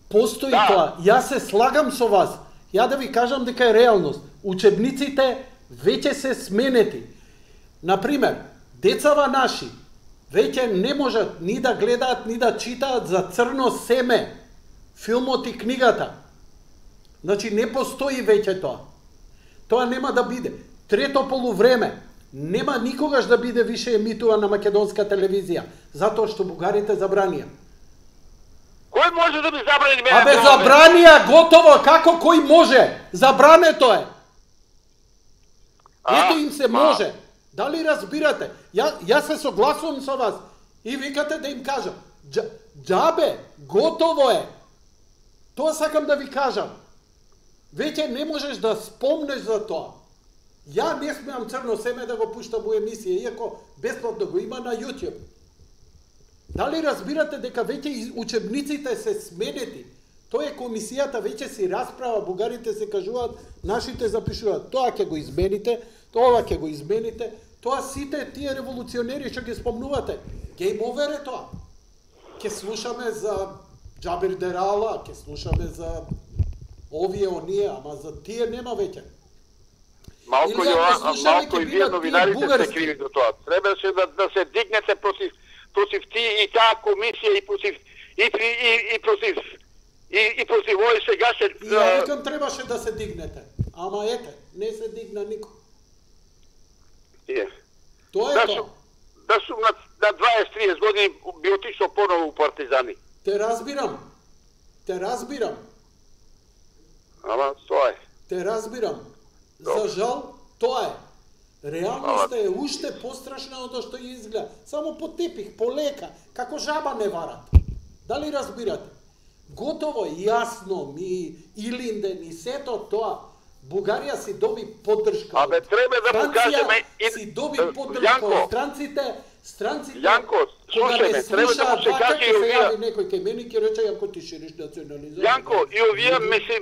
постои тоа. Јас се слагам со вас. Ја да ви кажам дека е реалност. Учебниците веќе се сменети. Например, децава наши веќе не можат ни да гледаат, ни да читаат за Црно семе, филмот и книгата. Значи не постои веќе тоа. Тоа нема да биде. Трето полувреме нема никогаш да биде више емитува на македонска телевизија, затоа што бугарите забранија. Кој може да ми забрани мене? Абе, забранија, готово, како кој може? Забрането е. Ето им се може. Дали разбирате? Јас се согласувам со вас. И викате да им кажам. Џабе, готово е. Тоа сакам да ви кажам. Веќе не можеш да спомнеш за тоа. Ја не смеам Црно семе да го пуштам у емисија, иако бесплатно го има на YouTube. Дали разбирате дека веќе учебниците се сменети? Тоа е комисијата, веќе си расправа, бугарите се кажуваат, нашите запишуваат. Тоа ќе го измените, тоа ќе го измените, тоа сите тие револуционери што ги спомнувате. Game over е тоа. Ке слушаме за Џабир Дерала, ке слушаме за овие, оние, ама за тие нема веќе. Малко и вие новинарите сте криви до тоа. Требаше да се дигнете против тие и таа комисија и против овој сега се... Ја викам требаше да се дигнете. Ама ете, не се дигна никој. Тоа е тоа. Да сум на 20-30 години би отишол поново у партизани. Те разбирам. Ама тоа е. Те разбирам. За жал, тоа е. Реалноста е уште пострашна од што изгледа. Само по тепих, по лека, како жаба не варат. Дали разбирате? Готово, јасно, ми Илинден и сето тоа. Бугарија си доби поддршка. Абе, треба да му кажеме... си доби поддршка од странците. Јанко, слушаме, треба да му се каже и овие... Некој кај мене ќе рече, ако ти шириш национализам. Јанко, и овие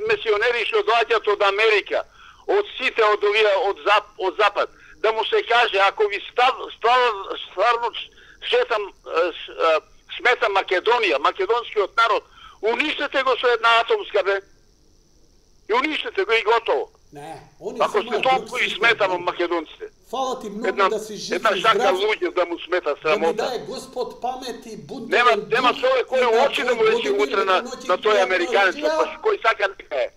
мисионери што доаѓаат од Америка, од сите од овие од запад, да му се каже, ако ви стварно смета Македонија, македонскиот народ, уништете го со една атомска, бе. И уништете го и готово. Не, они ако сте толку и сметамо македонците. Фала ти многу да си жив и здрав. Една шака луѓе да му смета срамота. Да ми даде Господ памет и бунтовен дух. Нема човек кој очи да му рече утре на тој американец, кој сака нека е.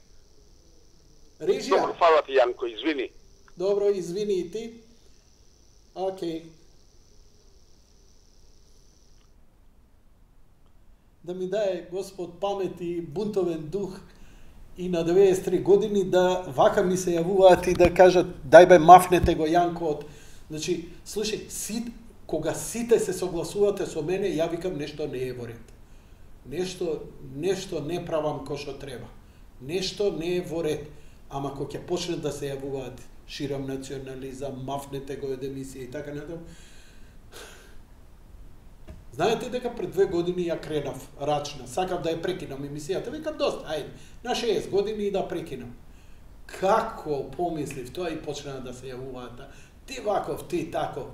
Режија. Добро, фала ти, Јанко, извини. Добро, извини и ти. Океј. Да ми даде Господ памет и бунтовен дух и на 93 години да вака ми се јавуваат и да кажат дај бе мафнете го Јанко од... Значи, слушај, кога сите се согласувате со мене, ја викам нешто не е во ред. Нешто не правам кој што треба. Нешто не е во ред. Ама кога ќе почнат да се јавуваат ширам национализам, мафнете го од емисија и така натаму. Знаете дека пред 2 години ја кренав рачна, сакав да ја прекинам емисијата, викам доста, ајде, на 60 години и да прекинам. Како помислив тоа и почнаа да се јавуваат, ти ваков, ти таков,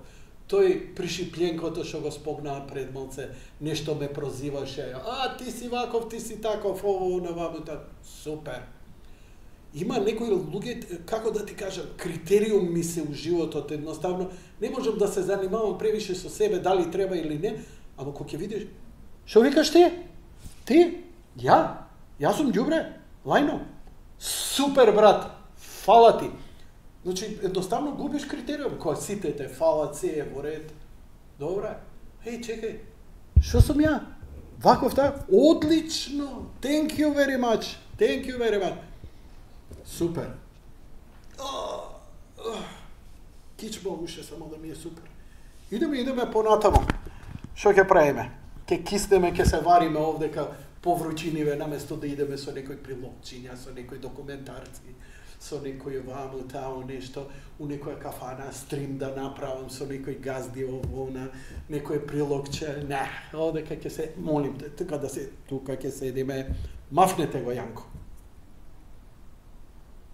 тој пришипленкото што го спомнаа пред малце, нешто ме прозиваше, ти си ваков, ти си таков, ово, онаваму, супер. Има некои луѓе, како да ти кажам, критериум ми се у животот, едноставно, не можам да се занимавам превише со себе, дали треба или не, ама кога ќе видиш, што викаш ти? Ти? Јас сум ѓубре, лајно. Супер, брат, фала ти. Значи, едноставно губиш критериум, кога сите те фалат, се е во ред. Добре, чекај, што сум ја? Ваков така? Одлично, thank you very much. Супер. Кичма уше, само да ми е супер. Идеме понатаму. Што ќе правиме? Ќе киснеме, ќе се вариме овдека по вручиниве, наместо да идеме со некои прилогчиња, со некои документарци, со некој ваму тамо нешто, у некоја кафана стрим да направам со некој газди овона, некој прилогче, не, оде кај ќе се, молим те, тука да се, тука ќе седиме, мафнете го Јанко.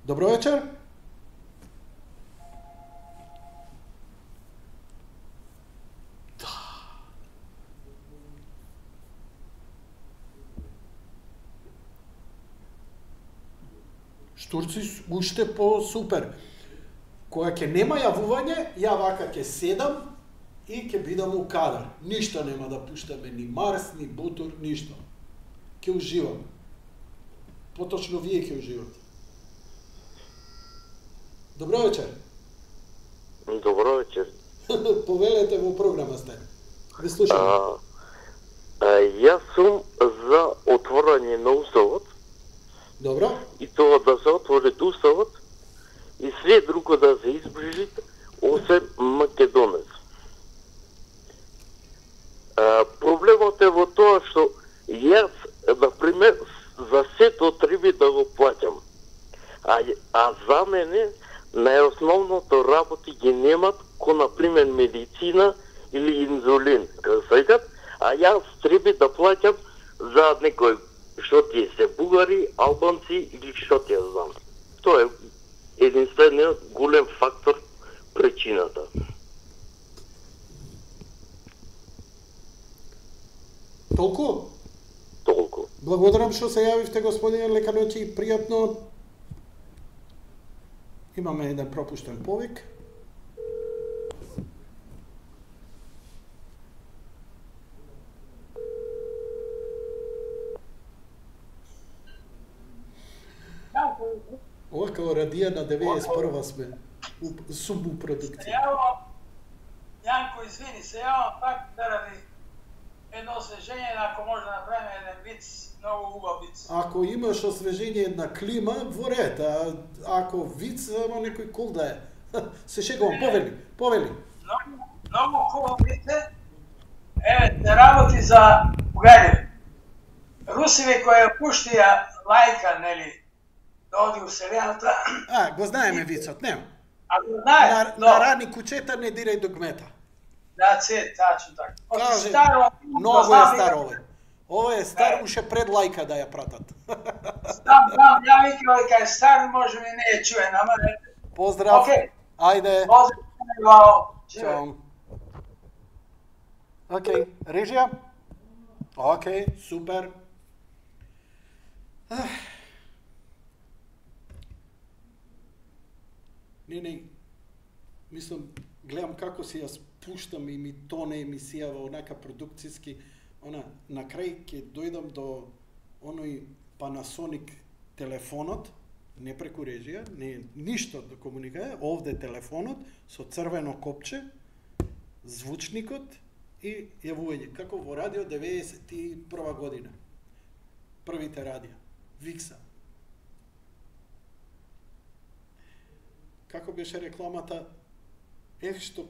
Добро вечер. Штурци уште по-супер. Кога ќе нема јавување, ја вака ќе седам и ќе бидам у кадар. Ништо нема да пуштаме, ни Марс, ни Бутур, ништо. Ќе уживам. Поточно вие ќе уживате. Добро вечер. Добро вечер. Повелете во програма сте. Ве слушам. Јас сум за отворање на уставот. Добро. И тоа да се отвори уставот и све друго да се избрижи, освен Македонец. Проблемот е во тоа што јас, например, за сето треба да го плаќам. А за мене најосновното работи ги немат, ко например медицина или инзулин, како сакат, а јас треба да плаќам за некој што тие се бугари, албанци или што тие знам. Тоа е единствениот голем фактор, причината. Толку? Толку. Благодарам што се јавивте, господине, лека ноќ и пријатно. Имаме еден пропуштен повик. Ова као радија на 91 сме. Субпродукција. Јанко, извини, се јавам пак заради едно освежење, ако може да направиме еден виц, многу убав виц. Ако имаш освежење една клима, во ред, а ако виц, ама некој кул да е. Се шегувам, повели. Многу хубав виц е. Еве, се работи за Бугарија. Русиве која пуштија лајка, нели, да оди у Вселената. Го знаеме вицот, нема. А го знаеш, на рани кучета не дирај до кмета. Да, тачно така. Каже, многу е стар овој. Овој е стар, уште пред лајка да ја пратат. Знам, ја викам дека е стар, може би не е чуен, ама не. Поздрав. Ајде. Поздрав. Чао. Океј, режија? Океј, супер. Не, мислам, гледам како си јас пуштам и ми тоне емисијава онака продукцијски, на крај ќе дојдам до оној Panasonic телефонот, не преку режија, не ништо да комуникаја, овде телефонот со црвено копче, звучникот и јавување, како во радио 91 година. Првите радија, Викса. Како беше рекламата, што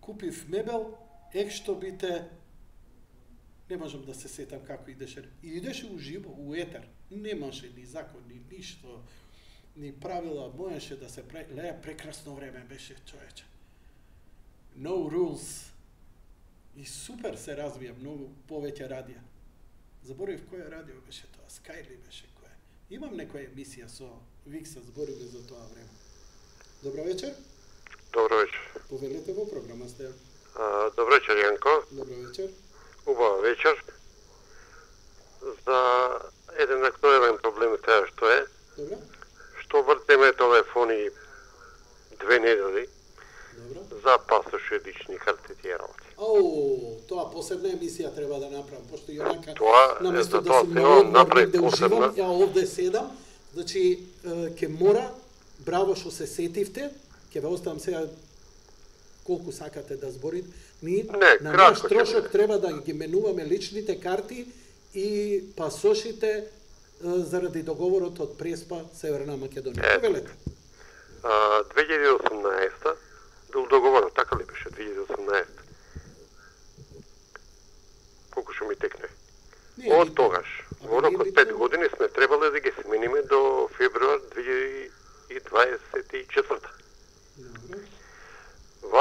купив мебел, што бите, не можам да се сетам како идеше. И идеше уживо, у етер. Немаше ни закон, ни ништо, ни правила, можеше да се прави. Прекрасно време беше, човече. No rules. И супер се развија, многу повеќе радија. Заборив која радио беше тоа, Skyli беше која. Имам некоја емисија со Викса, збориме за тоа време. Добро вечер. Добро вечер. Повелете во програма сте. Добро вечер, Јанко. Добро вечер. Убава вечер. За еден актуелен проблем тоа што е. Добро. Што вртеме телефони 2 недели. Добро. За пасоше лични карти тие работи. Тоа посебна емисија треба да направам, пошто јонака наместо да сум на одмор да уживам, ја овде седам, значи ќе мора, браво што се сетивте, ќе ве оставам сега колку сакате да зборите, ние на наш трошок треба да ги менуваме личните карти и пасошите заради договорот од Преспа Северна Македонија. Велете. 2018 бил договорот, така ли беше, 2018? Колку што ми текне? Од тогаш, во рок од 5 години сме требале да ги смениме до февруар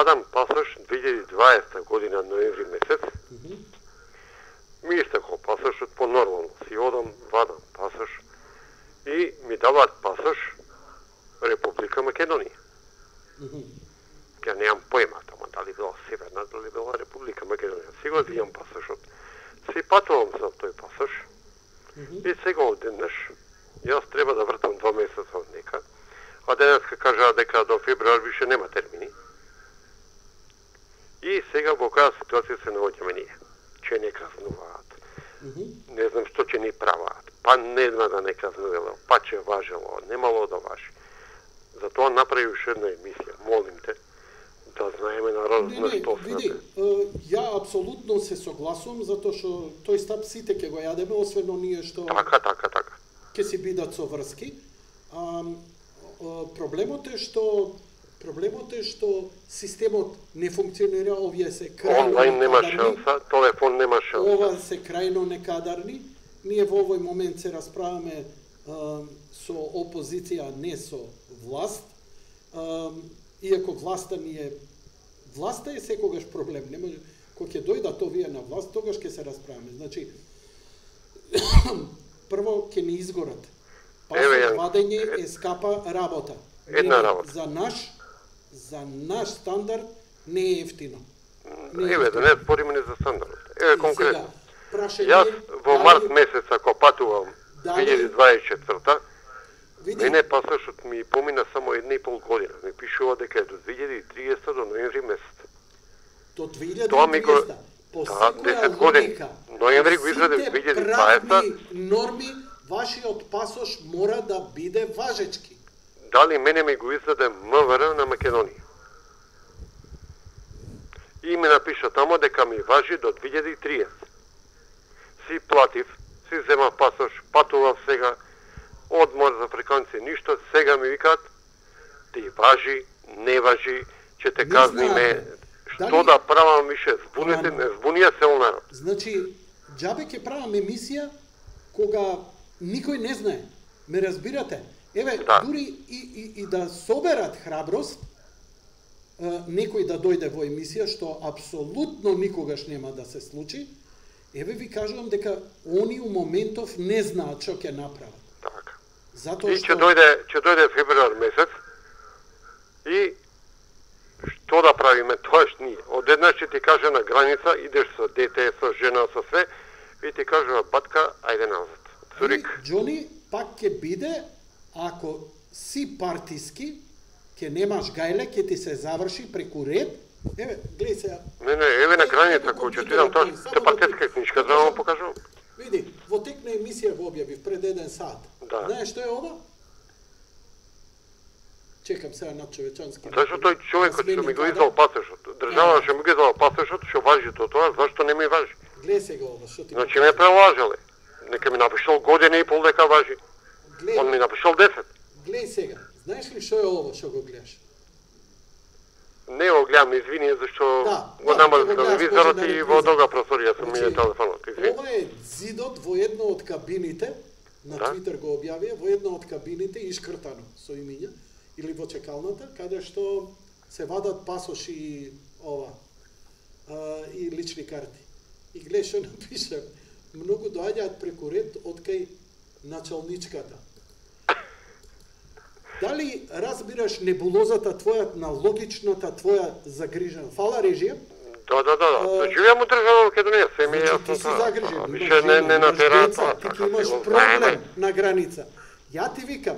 вадам пасош 2020 година ноември месец. Ми истеко пасошот по нормално. Си одам, вадам пасош и ми даваат пасош Република Македонија. Ја немам поема тама дали била Северна, дали била Република Македонија. Сега да имам пасошот. Си патувам за тој пасош. И сега од денеш, јас треба да вртам 2 месеца од нека, а денеска кажаа дека до февруар више нема термини. И сега во која ситуација се наоѓаме ние? Че не казнуваат. Не знам што ќе ни праваат. Па нема да не казнувало, па че важело, немало да важи. Затоа направи уште една емисија, молим те, да знаеме народот на што сме. Види, ја апсолутно се согласувам, затоа што тој стап сите ќе го јадеме, освен оние што... Така. Ќе си бидат со врски. Проблемот е што системот не функционира, овие се крајно онлайн нема шанса, телефон нема шанса. Ова се крајно некадарни. Ние во овој момент се расправаме со опозиција, не со власт. Иако власта е секогаш проблем. Не може, кога ќе дојдат овие на власт, тогаш ќе се расправаме. Значи, прво ќе ни изгорат. Пасот вадење е скапа работа. Една работа. За наш стандард не е ефтино. Да не спориме ни за стандард. Конкретно. Јас во март месец, ако патувам 2024, мене пасошот ми помина само 1,5 година. Ми пишува дека е до 2030 до ноември месец. До 2030? По секоја логика, ноември го израде 2020. Норми, вашиот пасош мора да биде важечки. Дали мене ми го издаде МВР на Македонија. И ми напиша тамо дека ми важи до 2030. Си платив, си зема пасош, патував сега, одмор за африканци, ништо, сега ми викаат, ти важи, не важи, ќе те казниме, што да правам више, збуните, не збунија се народ. Значи, џабе ќе правам емисија кога никој не знае, ме разбирате? Еве, дури и да соберат храброст, некој да дојде во емисија, што апсолутно никогаш нема да се случи, еве ви кажувам дека они у моментов не знаат што ќе направат. Така. Затоа и ќе дојде февруар месец и што да правиме, тоа што ние. Одеднаш ќе ти каже на граница, идеш со дете, со жена, со све, и ти кажува батка, ајде назад. Цурик. Џони, пак ќе биде, ако си партиски, ќе немаш гајле, ќе ти се заврши преку ред. Еве, гледај сега. Не, еве на граница, кој ќе отидам тоа, те партиска книжка, да вам покажам. Види, во текна емисија го објавив пред 1 сат. Да. Знаеш што е ова? Чекам сега на човечански. Зашто тој човекот што ми го издал пасошот, држава што ми го издал пасошот, што важи тоа, зашто не ми важи? Гледај сега ова, што ти... Значи ме прелажале. Нека ми напишал година и пол дека важи. Он ми напишал 10. Гледај сега, знаеш ли што е ова што го гледаш? Не го гледам, извини, зашто го намалив телевизорот и во друга просторија сум ми телефонот. Ова е зидот во една од кабините, на Твитер го објавија, во една од кабините ишкртано со имиња, или во чекалната, каде што се вадат пасоши и и лични карти. И гледај што напиша, многу доаѓаат преку ред од кај началничката. Дали разбираш небулозата твоја, на логичната твоја загрижена? Фала режија? Да. Живеам у држава Македонија, се ми е јасно. Ти си загрижен, Више не на терата. Ти ќе имаш проблем на граница. Ја ти викам,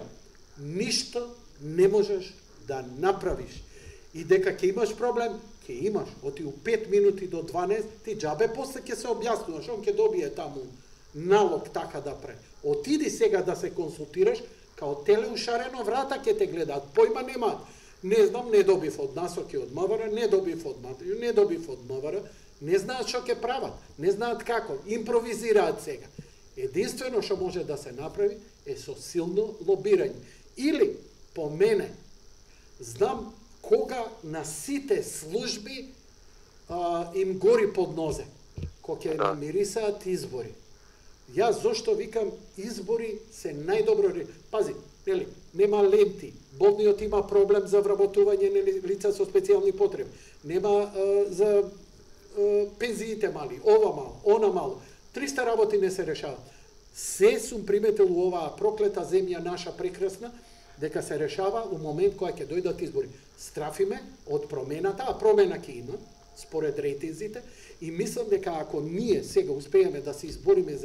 ништо не можеш да направиш. И дека ќе имаш проблем, ќе имаш. Оти у 5 минути до 12, ти џабе после ќе се објаснуваш, он ќе добие таму налог така да прави. Отиди сега да се консултираш, као теле ушарено врата ќе те гледаат, појма немаат. Не знам, не добив од насоки од МВР, не добив од МВР, не знаат што ќе прават, не знаат како, импровизираат сега. Единствено што може да се направи е со силно лобирање. Или, по мене, знам кога на сите служби им гори под нозе, кога ќе намирисаат избори. Јас зошто викам избори се најдобро... Пази, Нели, нема ленти. Болниот има проблем за вработување на лица со специјални потреби. Нема за пензиите мали, ова мало, она мало. 300 работи не се решават. Се сум приметил у оваа проклета земја наша прекрасна, дека се решава у момент кога ќе дојдат избори. Страфиме од промената, а промена ќе има, според рейтинзите, и мислам дека ако ние сега успееме да се избориме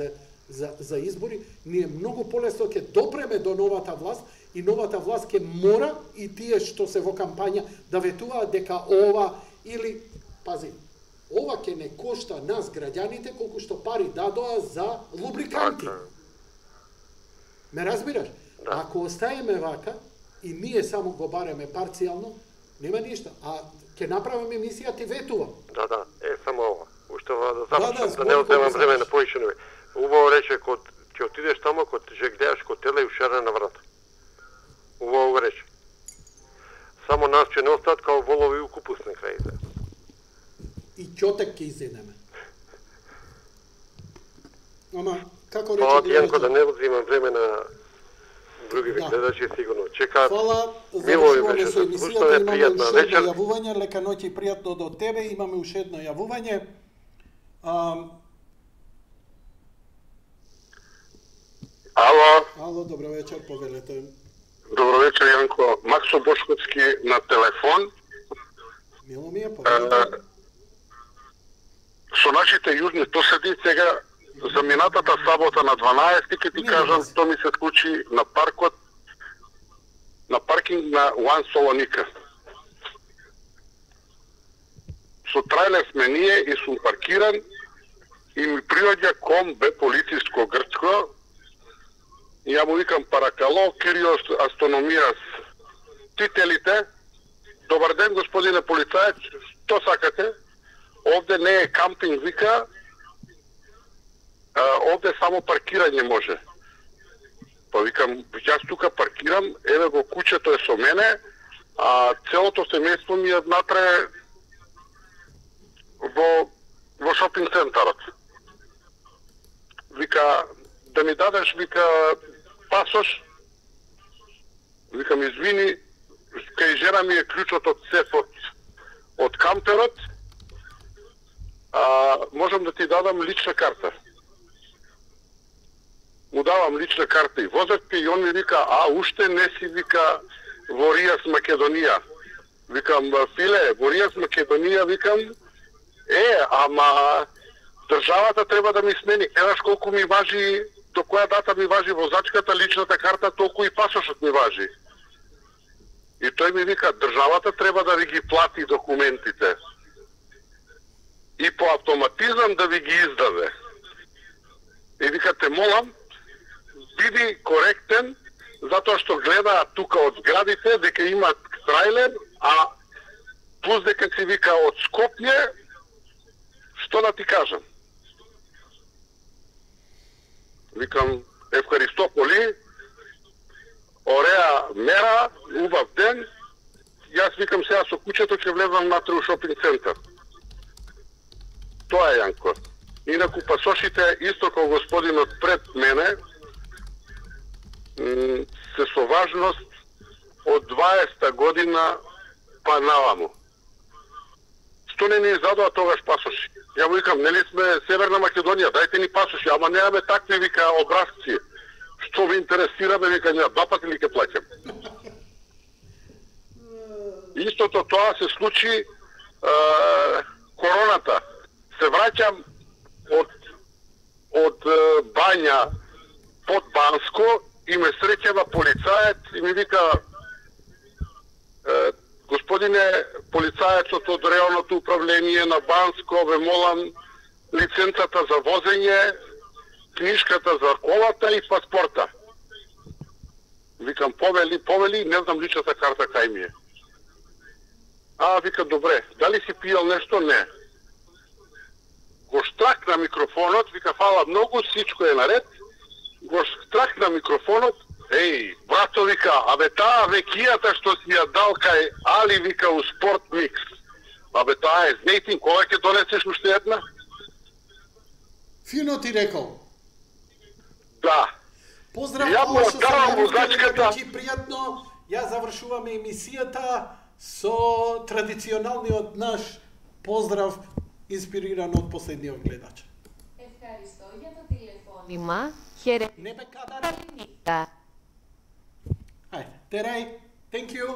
за избори, ние многу полесно ќе допреме до новата власт и новата власт ќе мора и тие што се во кампања да ветуваат дека ова или, пази, ова ќе не кошта нас граѓаните колку што пари дадоа за лубриканти. Ме разбираш? Ако остаеме вака и ние само го бареме парцијално, нема ништа. А ќе направиме емисија ти ветува. Да, само ова. Уште да завршам, да не одземам време на повеќе. Убаво рече, код ќе отидеш тамо, код ќе гледаш код теле и ушара на врата. Убаво го рече. Само нас ќе не остат као волови у купус на крајите. И ќотек ќе изедеме. Ама, како рече гледачи? Јанко, да не одземам време на другите гледачи, сигурно. Чекаат. Фала, Мило ви завршуваме беше, со емисијата, слушаме, имаме пријатна уште вечер. едно јавување, лека ноќ и пријатно до тебе, имаме уште едно јавување. Ало, добро вечер, повелете. добро вечер, Јанко. Максо Бошковски на телефон. Мило ми е, повелете. Со нашите јужни соседи сега за минатата сабота на 12 ќе ти кажам што ми се случи на паркот, на паркинг на Уан Солоника. Со трајлер сме ние и сум паркиран и ми приоѓа ком бе полициско грчко и ја му викам паракало, Кириос Астономијас тителите. Добар ден, господине полицаец, што сакате? Овде не е кампинг, вика, овде само паркирање може. Па викам, јас тука паркирам, еве го куќето е со мене, а целото семејство ми е внатре во шопинг центарот. Вика, да ми дадеш, вика, пасош. Викам, извини, кај жена ми е клучот од сефот од камперот, можам да ти дадам лична карта. Му давам лична карта и возачка и он ми вика, уште не си, вика, во Ријас, Македонија. Викам, филе, во Ријас, Македонија, викам, ама државата треба да ми смени. Гледаш колку ми важи, до која дата ми важи возачката, личната карта, толку и пасошот ми важи. И тој ми вика, државата треба да ви ги плати документите. И по автоматизам да ви ги издаде. И вика, те молам, биди коректен, затоа што гледаат тука од зградите дека имат трајлер, а плюс дека си вика од Скопје, што да ти кажам? Викам, Евхаристополи, ореа мера, убав ден, јас викам сега со куќето ќе влезам натре у шопинг центар. Тоа е, Јанко. Инаку пасошите, исто како господинот пред мене, се со важност од 20 година па наваму. Што не ни издадоа тогаш пасоши? Ја му викам, нели сме Северна Македонија, дајте ни пасоши, ама немаме такви, вика, образци. Што ви интересираме, вика, ја два пати ли ке плаќам. Истото тоа се случи короната. Се враќам од Бања под Банско и ме среќава полицаец и ми вика, господине полицаецот од реалното управление на Банско, ве молам лиценцата за возење, книжката за колата и паспорта. Викам, повели, не знам личната карта кај ми е. Вика, добре, дали си пиел нешто? Не. Го штракна микрофонот, вика, фала многу, сичко е наред. Го штракна микрофонот, брато, вика, таа векијата што си ја дал кај Али, вика, у Спорт Микс. Таа е знейтин, кога ќе донесеш уште една? Фино ти рекол. Да. Поздрав, Ја му што давам се возачката. Ти пријатно. Ја завршуваме емисијата со традиционалниот наш поздрав инспириран од последниот гледач. Ευχαριστώ για το τηλεφώνημα. Χαιρετίσματα. Hi, Terai, thank you.